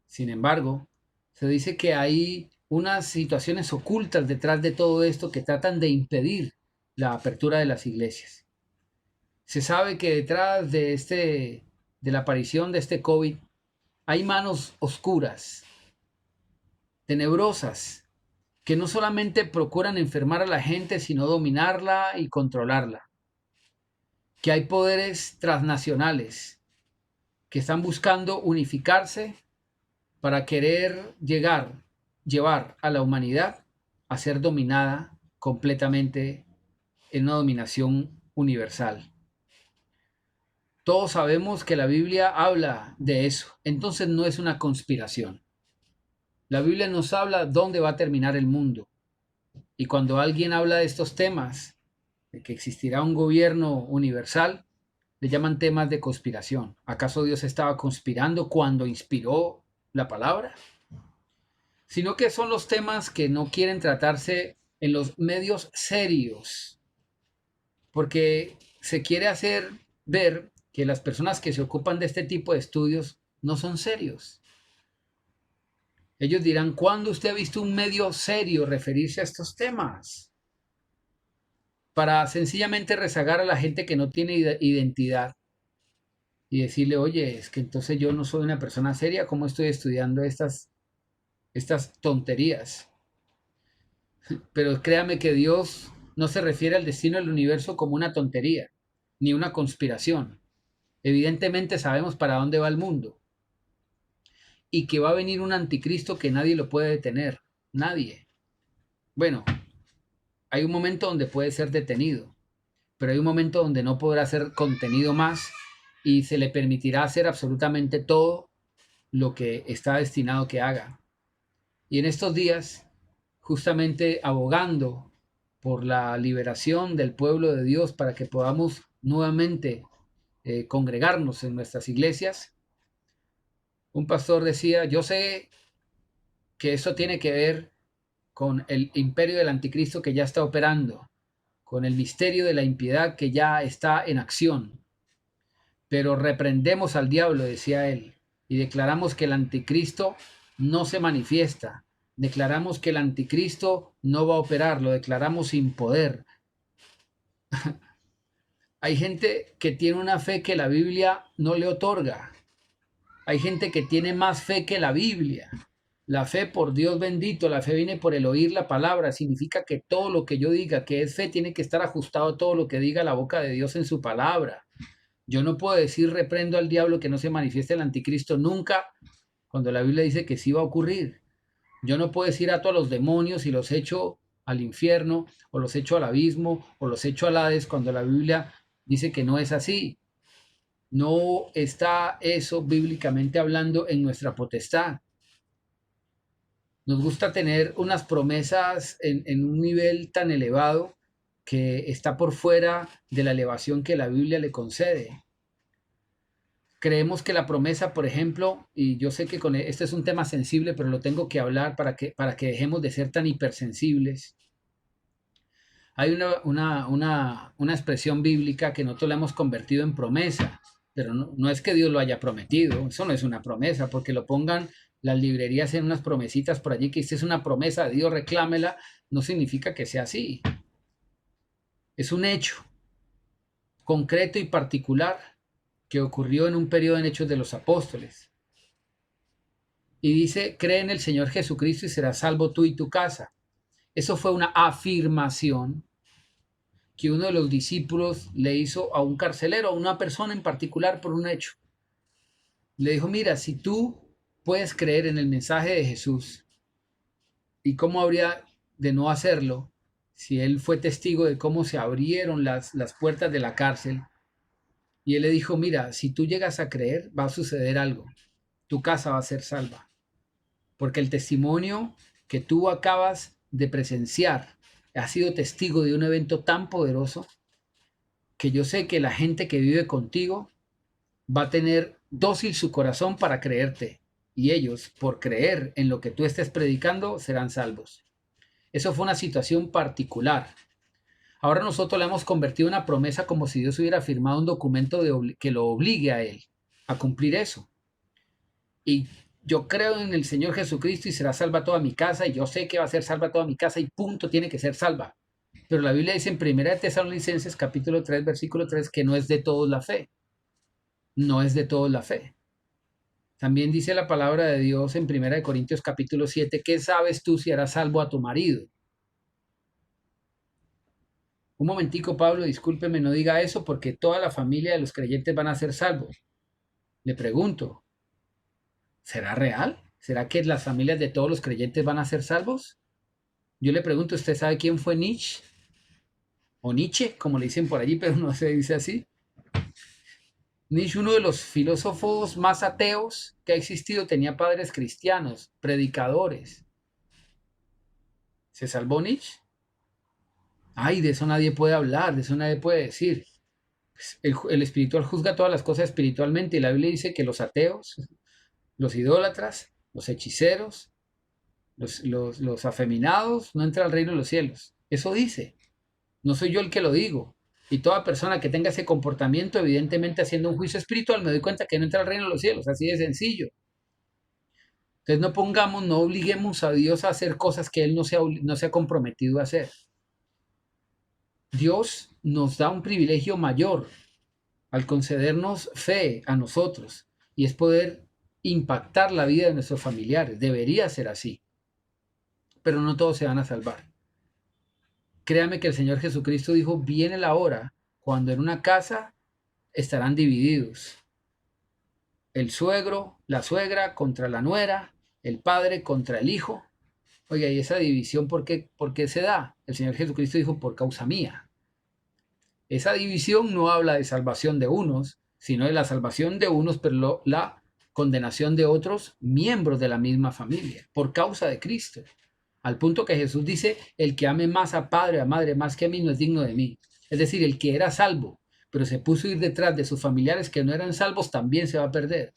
Sin embargo, se dice que hay unas situaciones ocultas detrás de todo esto que tratan de impedir la apertura de las iglesias. Se sabe que detrás de este de la aparición de este COVID, hay manos oscuras, tenebrosas, que no solamente procuran enfermar a la gente, sino dominarla y controlarla. Que hay poderes transnacionales que están buscando unificarse para querer llevar a la humanidad a ser dominada completamente en una dominación universal. Todos sabemos que la Biblia habla de eso, entonces no es una conspiración. La Biblia nos habla dónde va a terminar el mundo. Y cuando alguien habla de estos temas, de que existirá un gobierno universal, le llaman temas de conspiración. ¿Acaso Dios estaba conspirando cuando inspiró la palabra? Sino que son los temas que no quieren tratarse en los medios serios, porque se quiere hacer ver que las personas que se ocupan de este tipo de estudios no son serios. Ellos dirán, ¿cuándo usted ha visto un medio serio referirse a estos temas? Para sencillamente rezagar a la gente que no tiene identidad y decirle, oye, es que entonces yo no soy una persona seria, ¿cómo estoy estudiando estas tonterías? Pero créame que Dios no se refiere al destino del universo como una tontería, ni una conspiración. Evidentemente sabemos para dónde va el mundo y que va a venir un anticristo que nadie lo puede detener, nadie. Bueno, hay un momento donde puede ser detenido, pero hay un momento donde no podrá ser contenido más y se le permitirá hacer absolutamente todo lo que está destinado que haga. Y en estos días, justamente abogando por la liberación del pueblo de Dios para que podamos nuevamente congregarnos en nuestras iglesias, un pastor decía, yo sé que eso tiene que ver con el imperio del anticristo que ya está operando, con el misterio de la impiedad que ya está en acción. Pero reprendemos al diablo, decía él, y declaramos que el anticristo no se manifiesta. Declaramos que el anticristo no va a operar, lo declaramos sin poder. Hay gente que tiene una fe que la Biblia no le otorga. Hay gente que tiene más fe que la Biblia. La fe, por Dios bendito, la fe viene por el oír la palabra. Significa que todo lo que yo diga que es fe tiene que estar ajustado a todo lo que diga la boca de Dios en su palabra. Yo no puedo decir reprendo al diablo que no se manifieste el anticristo nunca, cuando la Biblia dice que sí va a ocurrir. Yo no puedo decir ato a los demonios y los echo al infierno, o los echo al abismo, o los echo al Hades, cuando la Biblia dice que no es así. No está eso bíblicamente hablando en nuestra potestad. Nos gusta tener unas promesas en un nivel tan elevado que está por fuera de la elevación que la Biblia le concede. Creemos que la promesa, por ejemplo, y yo sé que este es un tema sensible, pero lo tengo que hablar para que dejemos de ser tan hipersensibles. Hay una expresión bíblica que nosotros la hemos convertido en promesa, pero no es que Dios lo haya prometido, eso no es una promesa, porque lo pongan las librerías en unas promesitas por allí, que esta es una promesa, Dios reclámela, no significa que sea así. Es un hecho concreto y particular que ocurrió en un periodo en Hechos de los Apóstoles. Y dice, cree en el Señor Jesucristo y serás salvo tú y tu casa. Eso fue una afirmación que uno de los discípulos le hizo a un carcelero, a una persona en particular por un hecho. Le dijo, mira, si tú puedes creer en el mensaje de Jesús, ¿y cómo habría de no hacerlo si él fue testigo de cómo se abrieron las puertas de la cárcel? Y él le dijo, mira, si tú llegas a creer, va a suceder algo. Tu casa va a ser salva. Porque el testimonio que tú acabas de presenciar ha sido testigo de un evento tan poderoso que yo sé que la gente que vive contigo va a tener dócil su corazón para creerte. Y ellos, por creer en lo que tú estés predicando, serán salvos. Eso fue una situación particular. Ahora nosotros la hemos convertido en una promesa como si Dios hubiera firmado un documento que lo obligue a él a cumplir eso. Y yo creo en el Señor Jesucristo y será salva toda mi casa, y yo sé que va a ser salva toda mi casa, y punto, tiene que ser salva. Pero la Biblia dice en 1 Tesalonicenses capítulo 3, versículo 3, que no es de todos la fe. no es de todos la fe. También dice la palabra de Dios en 1 Corintios capítulo 7, ¿qué sabes tú si harás salvo a tu marido? Un momentico, Pablo, discúlpeme, no diga eso porque toda la familia de los creyentes van a ser salvos. Le pregunto, ¿será real? ¿Será que las familias de todos los creyentes van a ser salvos? Yo le pregunto, ¿usted sabe quién fue Nietzsche? O Nietzsche, como le dicen por allí, pero no se dice así. Nietzsche, uno de los filósofos más ateos que ha existido, tenía padres cristianos, predicadores. ¿Se salvó Nietzsche? Ay, de eso nadie puede hablar, de eso nadie puede decir. Pues, el espiritual juzga todas las cosas espiritualmente y la Biblia dice que los ateos, los idólatras, los hechiceros, los afeminados no entran al reino de los cielos. Eso dice. No soy yo el que lo digo. Y toda persona que tenga ese comportamiento, evidentemente haciendo un juicio espiritual, me doy cuenta que no entra al reino de los cielos. Así de sencillo. Entonces no obliguemos a Dios a hacer cosas que Él no se ha comprometido a hacer. Dios nos da un privilegio mayor al concedernos fe a nosotros y es poder impactar la vida de nuestros familiares. Debería ser así, pero no todos se van a salvar. Créame que el Señor Jesucristo dijo, viene la hora cuando en una casa estarán divididos. El suegro, la suegra contra la nuera, el padre contra el hijo. Oiga, ¿y esa división por qué se da? El Señor Jesucristo dijo, por causa mía. Esa división no habla de salvación de unos, sino de la salvación de unos, pero la condenación de otros miembros de la misma familia, por causa de Cristo. Al punto que Jesús dice, el que ame más a padre o a madre más que a mí no es digno de mí. Es decir, el que era salvo, pero se puso a ir detrás de sus familiares que no eran salvos, también se va a perder.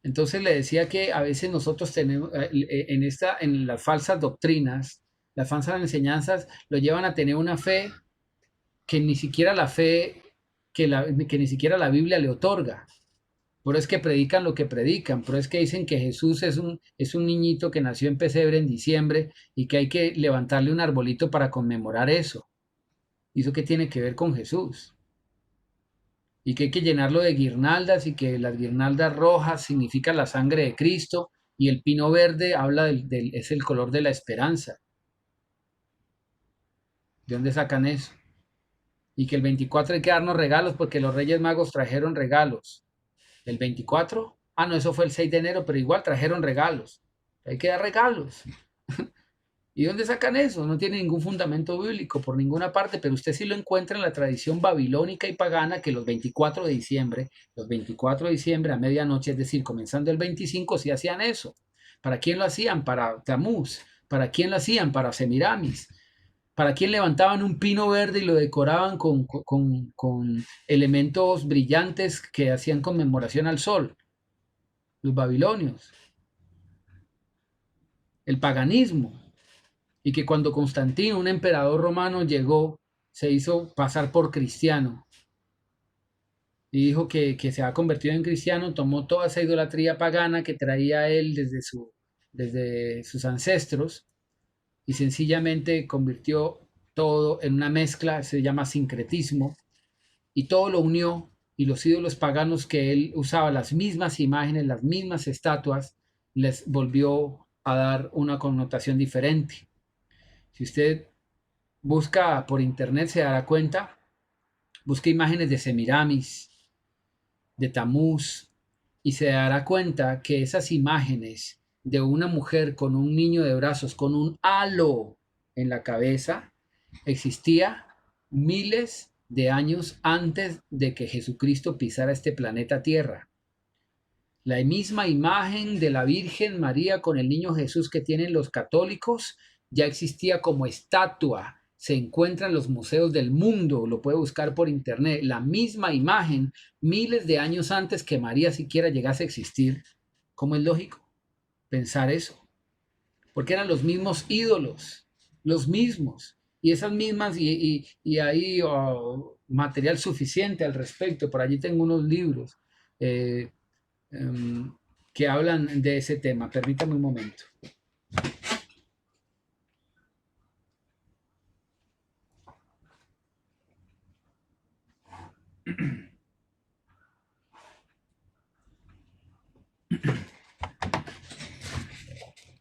Entonces le decía que a veces nosotros tenemos, en las falsas doctrinas, las falsas enseñanzas, lo llevan a tener una fe que ni siquiera la fe, que ni siquiera la Biblia le otorga. Pero es que predican lo que predican, pero es que dicen que Jesús es un niñito que nació en pesebre en diciembre y que hay que levantarle un arbolito para conmemorar eso. ¿Y eso qué tiene que ver con Jesús? Y que hay que llenarlo de guirnaldas y que las guirnaldas rojas significan la sangre de Cristo y el pino verde habla es el color de la esperanza. ¿De dónde sacan eso? Y que el 24 hay que darnos regalos porque los Reyes Magos trajeron regalos. ¿El 24? Ah, no, eso fue el 6 de enero, pero igual trajeron regalos. Hay que dar regalos. ¿Y dónde sacan eso? No tiene ningún fundamento bíblico por ninguna parte, pero usted sí lo encuentra en la tradición babilónica y pagana que los 24 de diciembre a medianoche, es decir, comenzando el 25, sí hacían eso. ¿Para quién lo hacían? Para Tamuz. ¿Para quién lo hacían? Para Semiramis. ¿Para quién levantaban un pino verde y lo decoraban con elementos brillantes que hacían conmemoración al sol? Los babilonios. El paganismo. Y que cuando Constantino, un emperador romano, llegó, se hizo pasar por cristiano y dijo que se ha convertido en cristiano, tomó toda esa idolatría pagana que traía él desde sus ancestros y sencillamente convirtió todo en una mezcla, se llama sincretismo, y todo lo unió, y los ídolos paganos que él usaba, las mismas imágenes, las mismas estatuas, les volvió a dar una connotación diferente. Si usted busca por internet se dará cuenta, busca imágenes de Semiramis, de Tamuz, y se dará cuenta que esas imágenes de una mujer con un niño de brazos, con un halo en la cabeza, existía miles de años antes de que Jesucristo pisara este planeta Tierra. La misma imagen de la Virgen María con el niño Jesús que tienen los católicos ya existía como estatua. Se encuentra en los museos del mundo, lo puede buscar por internet. La misma imagen miles de años antes que María siquiera llegase a existir. ¿Cómo es lógico pensar eso? Porque eran los mismos ídolos, los mismos. Y esas mismas, y hay material suficiente al respecto. Por allí tengo unos libros. Eh, que hablan de ese tema. Permítame un momento.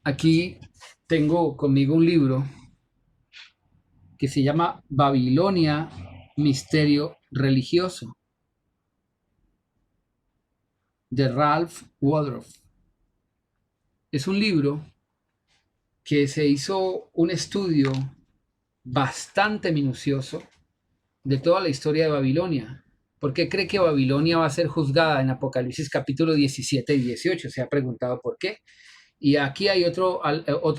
Aquí tengo conmigo un libro que se llama Babilonia, Misterio Religioso, de Ralph Woodruff. Es un libro que se hizo un estudio bastante minucioso de toda la historia de Babilonia. ¿Por qué cree que Babilonia va a ser juzgada en Apocalipsis capítulo 17 y 18? Se ha preguntado por qué. Y aquí hay otro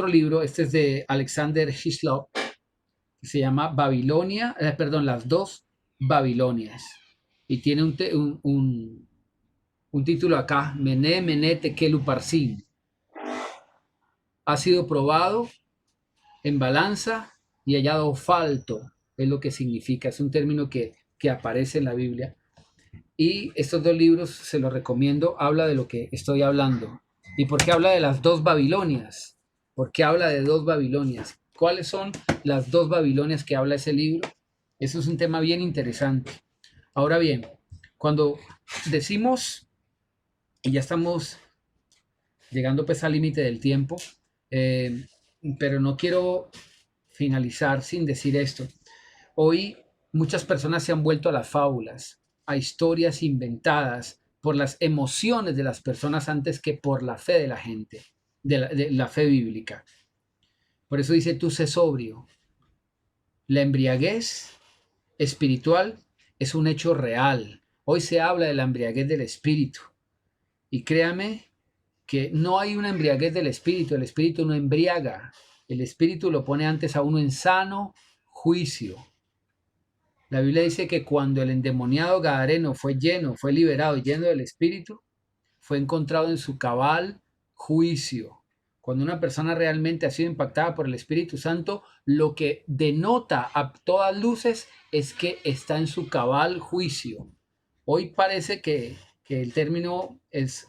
libro, este es de Alexander Hislop, que se llama Babilonia, las dos Babilonias. Y tiene un título acá, Mené, Mené, Tekel, Uparsin. Ha sido probado en balanza y hallado falto, es lo que significa, es un término que aparece en la Biblia. Y estos dos libros se los recomiendo, habla de lo que estoy hablando. ¿Y por qué habla de las dos Babilonias? ¿Por qué habla de dos Babilonias? ¿Cuáles son las dos Babilonias que habla ese libro? Eso es un tema bien interesante. Ahora bien, cuando decimos, y ya estamos llegando pues al límite del tiempo, eh, pero no quiero finalizar sin decir esto. Hoy muchas personas se han vuelto a las fábulas, a historias inventadas por las emociones de las personas antes que por la fe de la gente, de la fe bíblica. Por eso dice, tú sé sobrio. La embriaguez espiritual es un hecho real. Hoy se habla de la embriaguez del espíritu. Y créame que no hay una embriaguez del espíritu. El espíritu no embriaga. El espíritu lo pone antes a uno en sano juicio. La Biblia dice que cuando el endemoniado gadareno fue liberado y lleno del Espíritu, fue encontrado en su cabal juicio. Cuando una persona realmente ha sido impactada por el Espíritu Santo, lo que denota a todas luces es que está en su cabal juicio. Hoy parece que el término es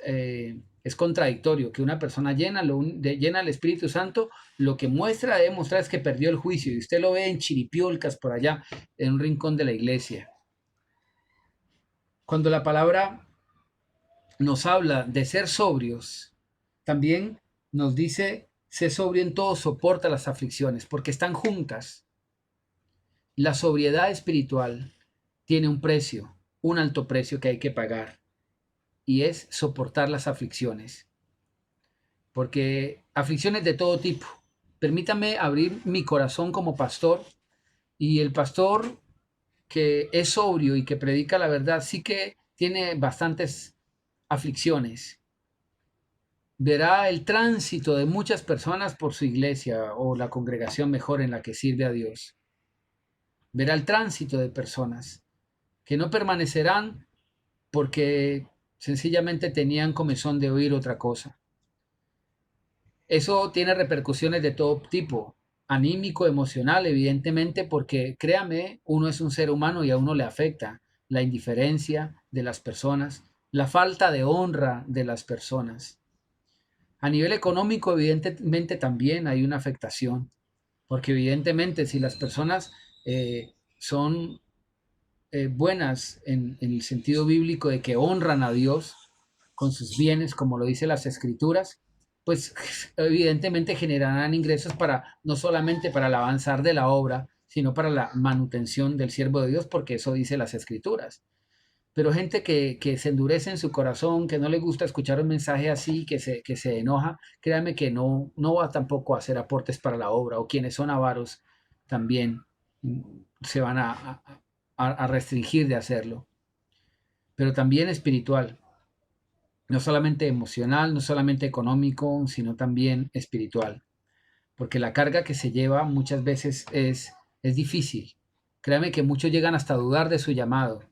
contradictorio, que una persona llena del Espíritu Santo, lo que debe mostrar es que perdió el juicio, y usted lo ve en chiripiolcas por allá, en un rincón de la iglesia. Cuando la palabra nos habla de ser sobrios, también nos dice, sé sobrio en todo, soporta las aflicciones, porque están juntas. La sobriedad espiritual tiene un precio, un alto precio que hay que pagar, y es soportar las aflicciones, porque aflicciones de todo tipo. Permítame abrir mi corazón como pastor, y el pastor que es sobrio y que predica la verdad sí que tiene bastantes aflicciones. Verá el tránsito de muchas personas por su iglesia o la congregación mejor en la que sirve a Dios. Verá el tránsito de personas que no permanecerán porque sencillamente tenían comezón de oír otra cosa. Eso tiene repercusiones de todo tipo, anímico, emocional, evidentemente, porque créame, uno es un ser humano y a uno le afecta la indiferencia de las personas, la falta de honra de las personas. A nivel económico, evidentemente, también hay una afectación, porque evidentemente si las personas son buenas en el sentido bíblico de que honran a Dios con sus bienes, como lo dice las escrituras, pues evidentemente generarán ingresos para no solamente para el avanzar de la obra, sino para la manutención del siervo de Dios, porque eso dice las escrituras. Pero gente que se endurece en su corazón, que no le gusta escuchar un mensaje así, que se enoja, créanme que no va tampoco a hacer aportes para la obra, o quienes son avaros también se van a restringir de hacerlo. Pero también espiritual, no solamente emocional, no solamente económico, sino también espiritual, porque la carga que se lleva muchas veces es difícil. Créame que muchos llegan hasta a dudar de su llamado.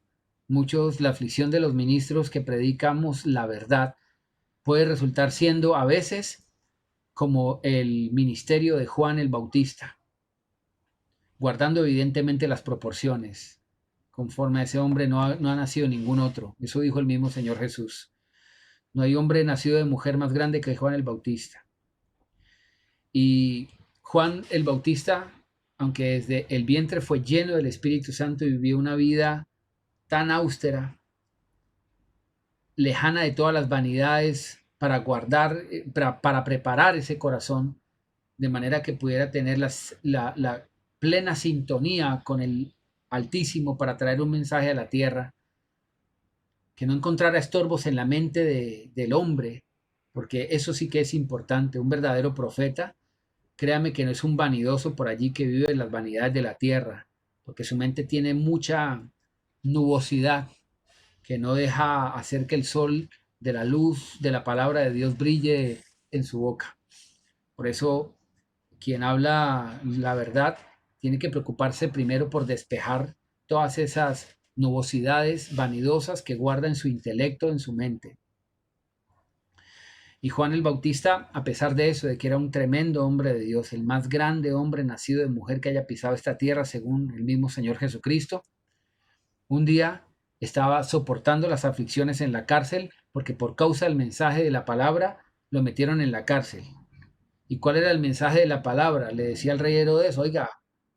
Muchos, la aflicción de los ministros que predicamos la verdad puede resultar siendo a veces como el ministerio de Juan el Bautista, guardando evidentemente las proporciones. Conforme a ese hombre no ha nacido ningún otro. Eso dijo el mismo Señor Jesús. No hay hombre nacido de mujer más grande que Juan el Bautista. Y Juan el Bautista, aunque desde el vientre fue lleno del Espíritu Santo y vivió una vida tan austera, lejana de todas las vanidades para guardar, para preparar ese corazón de manera que pudiera tener la plena sintonía con el Altísimo para traer un mensaje a la tierra, que no encontrara estorbos en la mente del hombre, porque eso sí que es importante. Un verdadero profeta, créame que no es un vanidoso por allí que vive en las vanidades de la tierra, porque su mente tiene mucha nubosidad que no deja hacer que el sol de la luz de la palabra de Dios brille en su boca. Por eso, quien habla la verdad tiene que preocuparse primero por despejar todas esas nubosidades vanidosas que guarda en su intelecto, en su mente. Y Juan el Bautista, a pesar de eso, de que era un tremendo hombre de Dios, el más grande hombre nacido de mujer que haya pisado esta tierra, según el mismo Señor Jesucristo, un día estaba soportando las aflicciones en la cárcel porque por causa del mensaje de la palabra lo metieron en la cárcel. ¿Y cuál era el mensaje de la palabra? Le decía al rey Herodes: oiga,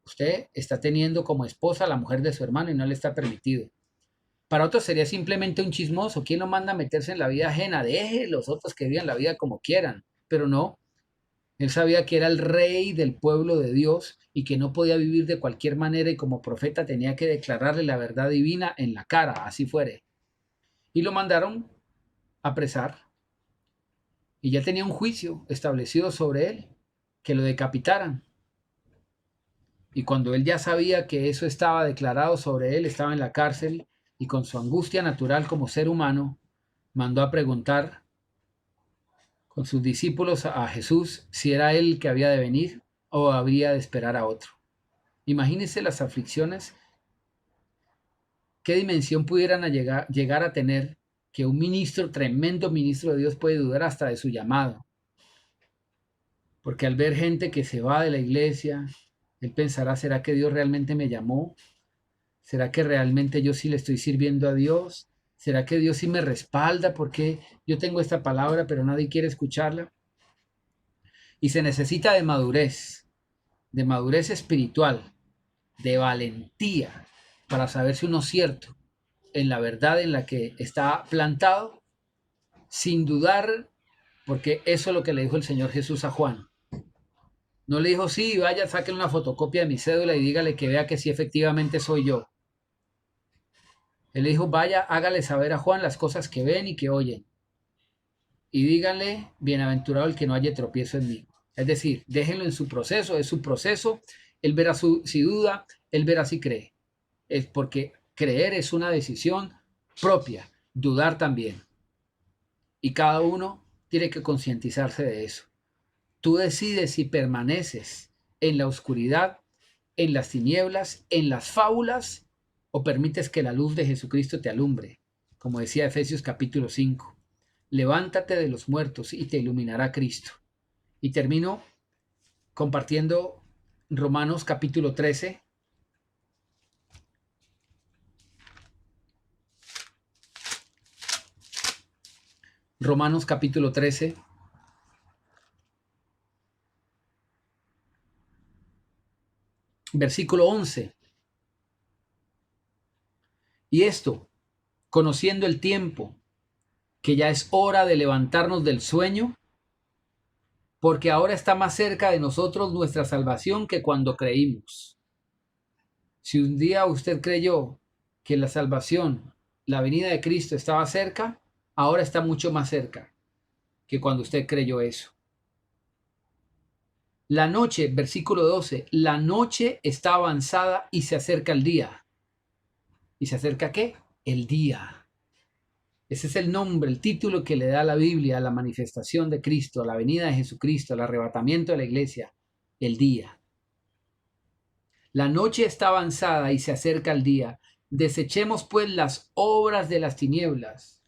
usted está teniendo como esposa a la mujer de su hermano y no le está permitido. Para otros sería simplemente un chismoso. ¿Quién lo manda a meterse en la vida ajena? Deje los otros que vivan la vida como quieran. Pero no, él sabía que era el rey del pueblo de Dios y que no podía vivir de cualquier manera, y como profeta tenía que declararle la verdad divina en la cara, así fuere. Y lo mandaron a apresar, y ya tenía un juicio establecido sobre él, que lo decapitaran. Y cuando él ya sabía que eso estaba declarado sobre él, estaba en la cárcel, y con su angustia natural como ser humano, mandó a preguntar con sus discípulos a Jesús si era él que había de venir o habría de esperar a otro. Imagínense las aflicciones, qué dimensión pudieran llegar a tener, que un ministro, tremendo ministro de Dios, puede dudar hasta de su llamado. Porque al ver gente que se va de la iglesia, él pensará: ¿será que Dios realmente me llamó? ¿Será que realmente yo sí le estoy sirviendo a Dios? ¿Será que Dios sí me respalda porque yo tengo esta palabra pero nadie quiere escucharla? Y se necesita de madurez espiritual, de valentía, para saber si uno es cierto en la verdad en la que está plantado, sin dudar, porque eso es lo que le dijo el Señor Jesús a Juan. No le dijo: sí, vaya, saquen una fotocopia de mi cédula y dígale que vea que sí efectivamente soy yo. Él le dijo: vaya, hágale saber a Juan las cosas que ven y que oyen, y díganle: bienaventurado el que no haya tropiezo en mí. Es decir, déjenlo en su proceso, es su proceso. Él verá si duda, él verá si cree. Es porque creer es una decisión propia, dudar también. Y cada uno tiene que concientizarse de eso. Tú decides si permaneces en la oscuridad, en las tinieblas, en las fábulas, o permites que la luz de Jesucristo te alumbre. Como decía Efesios capítulo 5, levántate de los muertos y te iluminará Cristo. Y termino compartiendo Romanos capítulo 13. Romanos capítulo 13. Versículo 11. Y esto, conociendo el tiempo, que ya es hora de levantarnos del sueño, porque ahora está más cerca de nosotros nuestra salvación que cuando creímos. Si un día usted creyó que la salvación, la venida de Cristo estaba cerca, ahora está mucho más cerca que cuando usted creyó eso. La noche, versículo 12, la noche está avanzada y se acerca el día. ¿Y se acerca qué? El día. Ese es el nombre, el título que le da la Biblia a la manifestación de Cristo, a la venida de Jesucristo, al arrebatamiento de la iglesia, el día. La noche está avanzada y se acerca el día. Desechemos pues las obras de las tinieblas.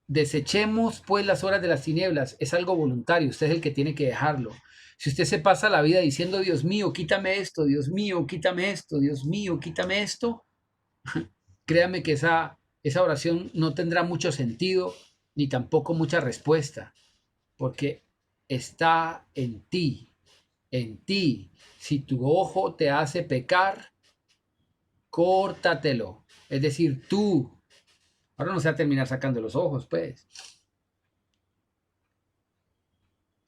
Desechemos pues las obras de las tinieblas. Es algo voluntario, usted es el que tiene que dejarlo. Si usted se pasa la vida diciendo: Dios mío, quítame esto, Dios mío, quítame esto, Dios mío, quítame esto, créame que esa oración no tendrá mucho sentido ni tampoco mucha respuesta, porque está en ti, en ti. Si tu ojo te hace pecar, córtatelo. Es decir, tú, ahora no se va a terminar sacando los ojos, pues,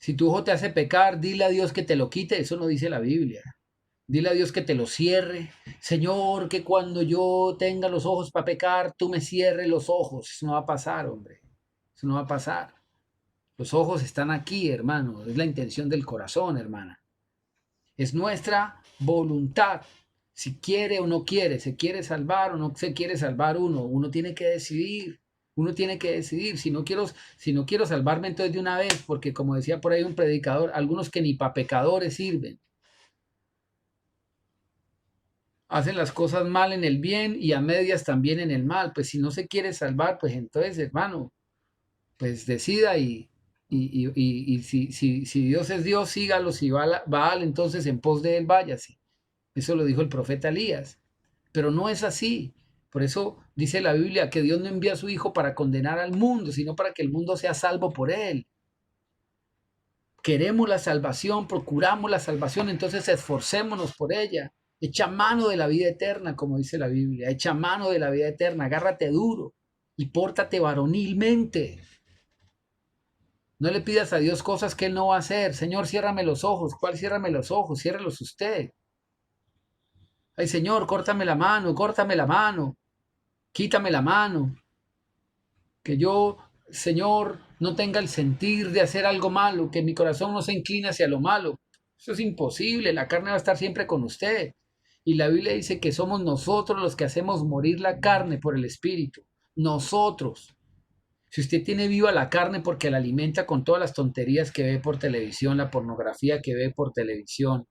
Si tu ojo te hace pecar, dile a Dios que te lo quite. Eso no dice la Biblia. Dile a Dios que te lo cierre. Señor, que cuando yo tenga los ojos para pecar, tú me cierres los ojos. Eso no va a pasar, hombre. Eso no va a pasar. Los ojos están aquí, hermano. Es la intención del corazón, hermana. Es nuestra voluntad. Si quiere o no quiere, se quiere salvar o no se quiere salvar uno. Uno tiene que decidir. Uno tiene que decidir. Si no quiero salvarme, entonces de una vez, porque como decía por ahí un predicador, algunos que ni para pecadores sirven. Hacen las cosas mal en el bien y a medias también en el mal. Pues si no se quiere salvar, pues entonces, hermano, pues decida y si Dios es Dios, sígalo. Si Baal, entonces en pos de él váyase. Eso lo dijo el profeta Elías. Pero no es así. Por eso dice la Biblia que Dios no envía a su Hijo para condenar al mundo, sino para que el mundo sea salvo por él. Queremos la salvación, procuramos la salvación, entonces esforcémonos por ella. Echa mano de la vida eterna, como dice la Biblia. Echa mano de la vida eterna, agárrate duro y pórtate varonilmente. No le pidas a Dios cosas que Él no va a hacer. Señor, ciérrame los ojos. ¿Cuál ciérrame los ojos? Ciérralos usted. Ay, Señor, córtame la mano, quítame la mano. Que yo, Señor, no tenga el sentir de hacer algo malo, que mi corazón no se incline hacia lo malo. Eso es imposible, la carne va a estar siempre con usted. Y la Biblia dice que somos nosotros los que hacemos morir la carne por el Espíritu. Nosotros. Si usted tiene viva la carne porque la alimenta con todas las tonterías que ve por televisión, la pornografía que ve por televisión,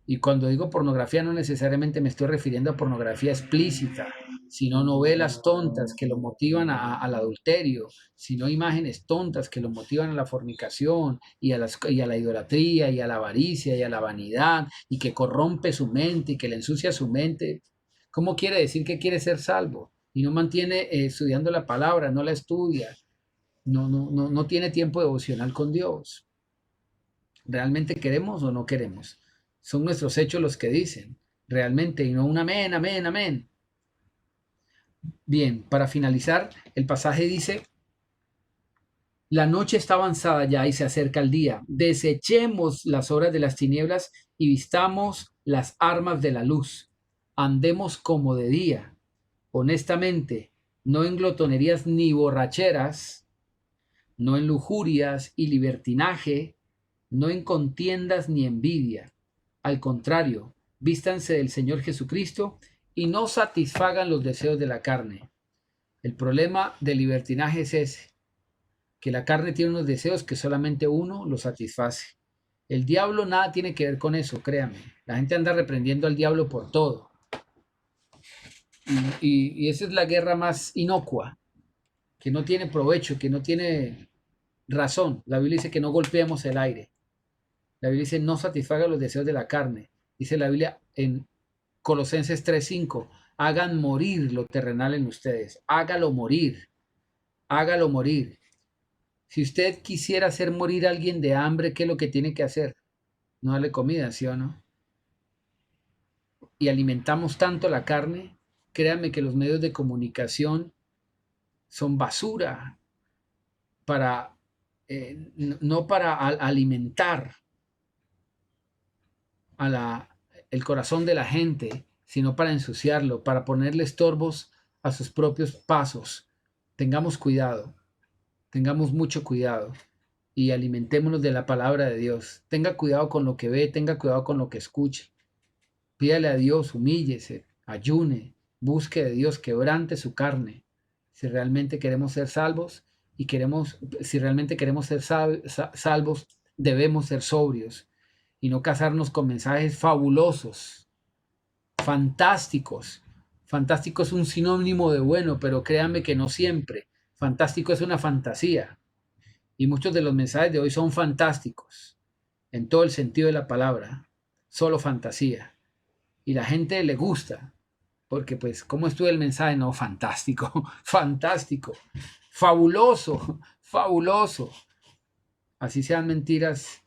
y cuando digo pornografía no necesariamente me estoy refiriendo a pornografía explícita, sino novelas tontas que lo motivan al adulterio, sino imágenes tontas que lo motivan a la fornicación y a la idolatría y a la avaricia y a la vanidad y que corrompe su mente y que le ensucia su mente. ¿Cómo quiere decir que quiere ser salvo? Y no mantiene estudiando la palabra, no la estudia, no tiene tiempo devocional con Dios. ¿Realmente queremos o no queremos? Son nuestros hechos los que dicen, realmente, y no un amén, amén, amén. Bien, para finalizar, el pasaje dice, la noche está avanzada ya y se acerca el día. Desechemos las obras de las tinieblas y vistamos las armas de la luz. Andemos como de día, honestamente, no en glotonerías ni borracheras, no en lujurias y libertinaje, no en contiendas ni envidia. Al contrario, vístanse del Señor Jesucristo y no satisfagan los deseos de la carne. El problema del libertinaje es ese, que la carne tiene unos deseos que solamente uno los satisface. El diablo nada tiene que ver con eso, créame. La gente anda reprendiendo al diablo por todo. Y esa es la guerra más inocua, que no tiene provecho, que no tiene razón. La Biblia dice que no golpeemos el aire. La Biblia dice no satisfaga los deseos de la carne. Dice la Biblia en Colosenses 3:5, hagan morir lo terrenal en ustedes. Hágalo morir. Hágalo morir. Si usted quisiera hacer morir a alguien de hambre, ¿qué es lo que tiene que hacer? No darle comida, ¿sí o no? Y alimentamos tanto la carne, créanme que los medios de comunicación son basura para, no para alimentar el corazón de la gente, sino para ensuciarlo, para ponerle estorbos a sus propios pasos. Tengamos cuidado, tengamos mucho cuidado y alimentémonos de la palabra de Dios. Tenga cuidado con lo que ve, tenga cuidado con lo que escuche. Pídale a Dios, humíllese, ayune, busque de Dios, quebrante su carne. Si realmente queremos ser salvos si realmente queremos ser salvos, debemos ser sobrios y no casarnos con mensajes fabulosos, fantásticos. Fantástico es un sinónimo de bueno, pero créanme que no siempre. Fantástico es una fantasía. Y muchos de los mensajes de hoy son fantásticos, en todo el sentido de la palabra, solo fantasía. Y la gente le gusta, porque pues, ¿cómo estuvo el mensaje? No, fantástico, fantástico, fabuloso, fabuloso. Así sean mentiras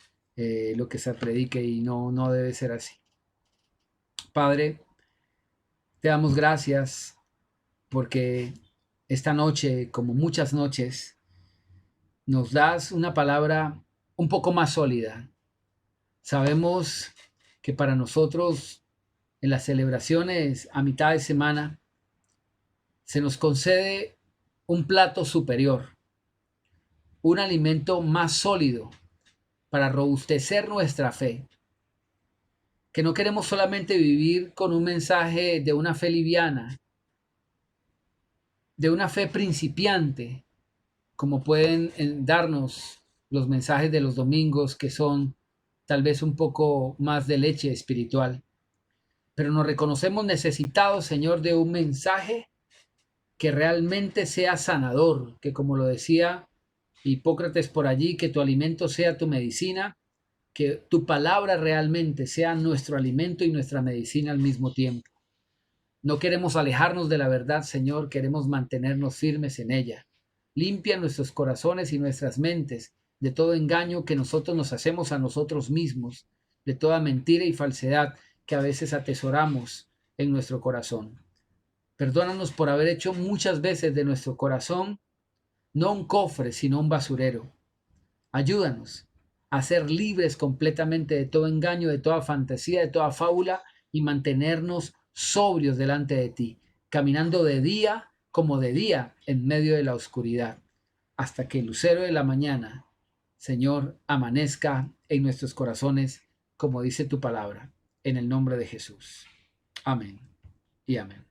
lo que se predique y no debe ser así. Padre, te damos gracias porque esta noche, como muchas noches, nos das una palabra un poco más sólida. Sabemos que para nosotros en las celebraciones a mitad de semana se nos concede un plato superior, un alimento más sólido para robustecer nuestra fe, que no queremos solamente vivir con un mensaje de una fe liviana, de una fe principiante, como pueden darnos los mensajes de los domingos, que son tal vez un poco más de leche espiritual. Pero nos reconocemos necesitados, Señor, de un mensaje que realmente sea sanador, que como lo decía Hipócrates por allí, que tu alimento sea tu medicina, que tu palabra realmente sea nuestro alimento y nuestra medicina al mismo tiempo. No queremos alejarnos de la verdad, Señor, queremos mantenernos firmes en ella. Limpia nuestros corazones y nuestras mentes de todo engaño que nosotros nos hacemos a nosotros mismos, de toda mentira y falsedad que a veces atesoramos en nuestro corazón. Perdónanos por haber hecho muchas veces de nuestro corazón no un cofre, sino un basurero. Ayúdanos a ser libres completamente de todo engaño, de toda fantasía, de toda fábula y mantenernos sobrios delante de ti, caminando de día como de día en medio de la oscuridad, hasta que el lucero de la mañana, Señor, amanezca en nuestros corazones, como dice tu palabra, en el nombre de Jesús. Amén y amén.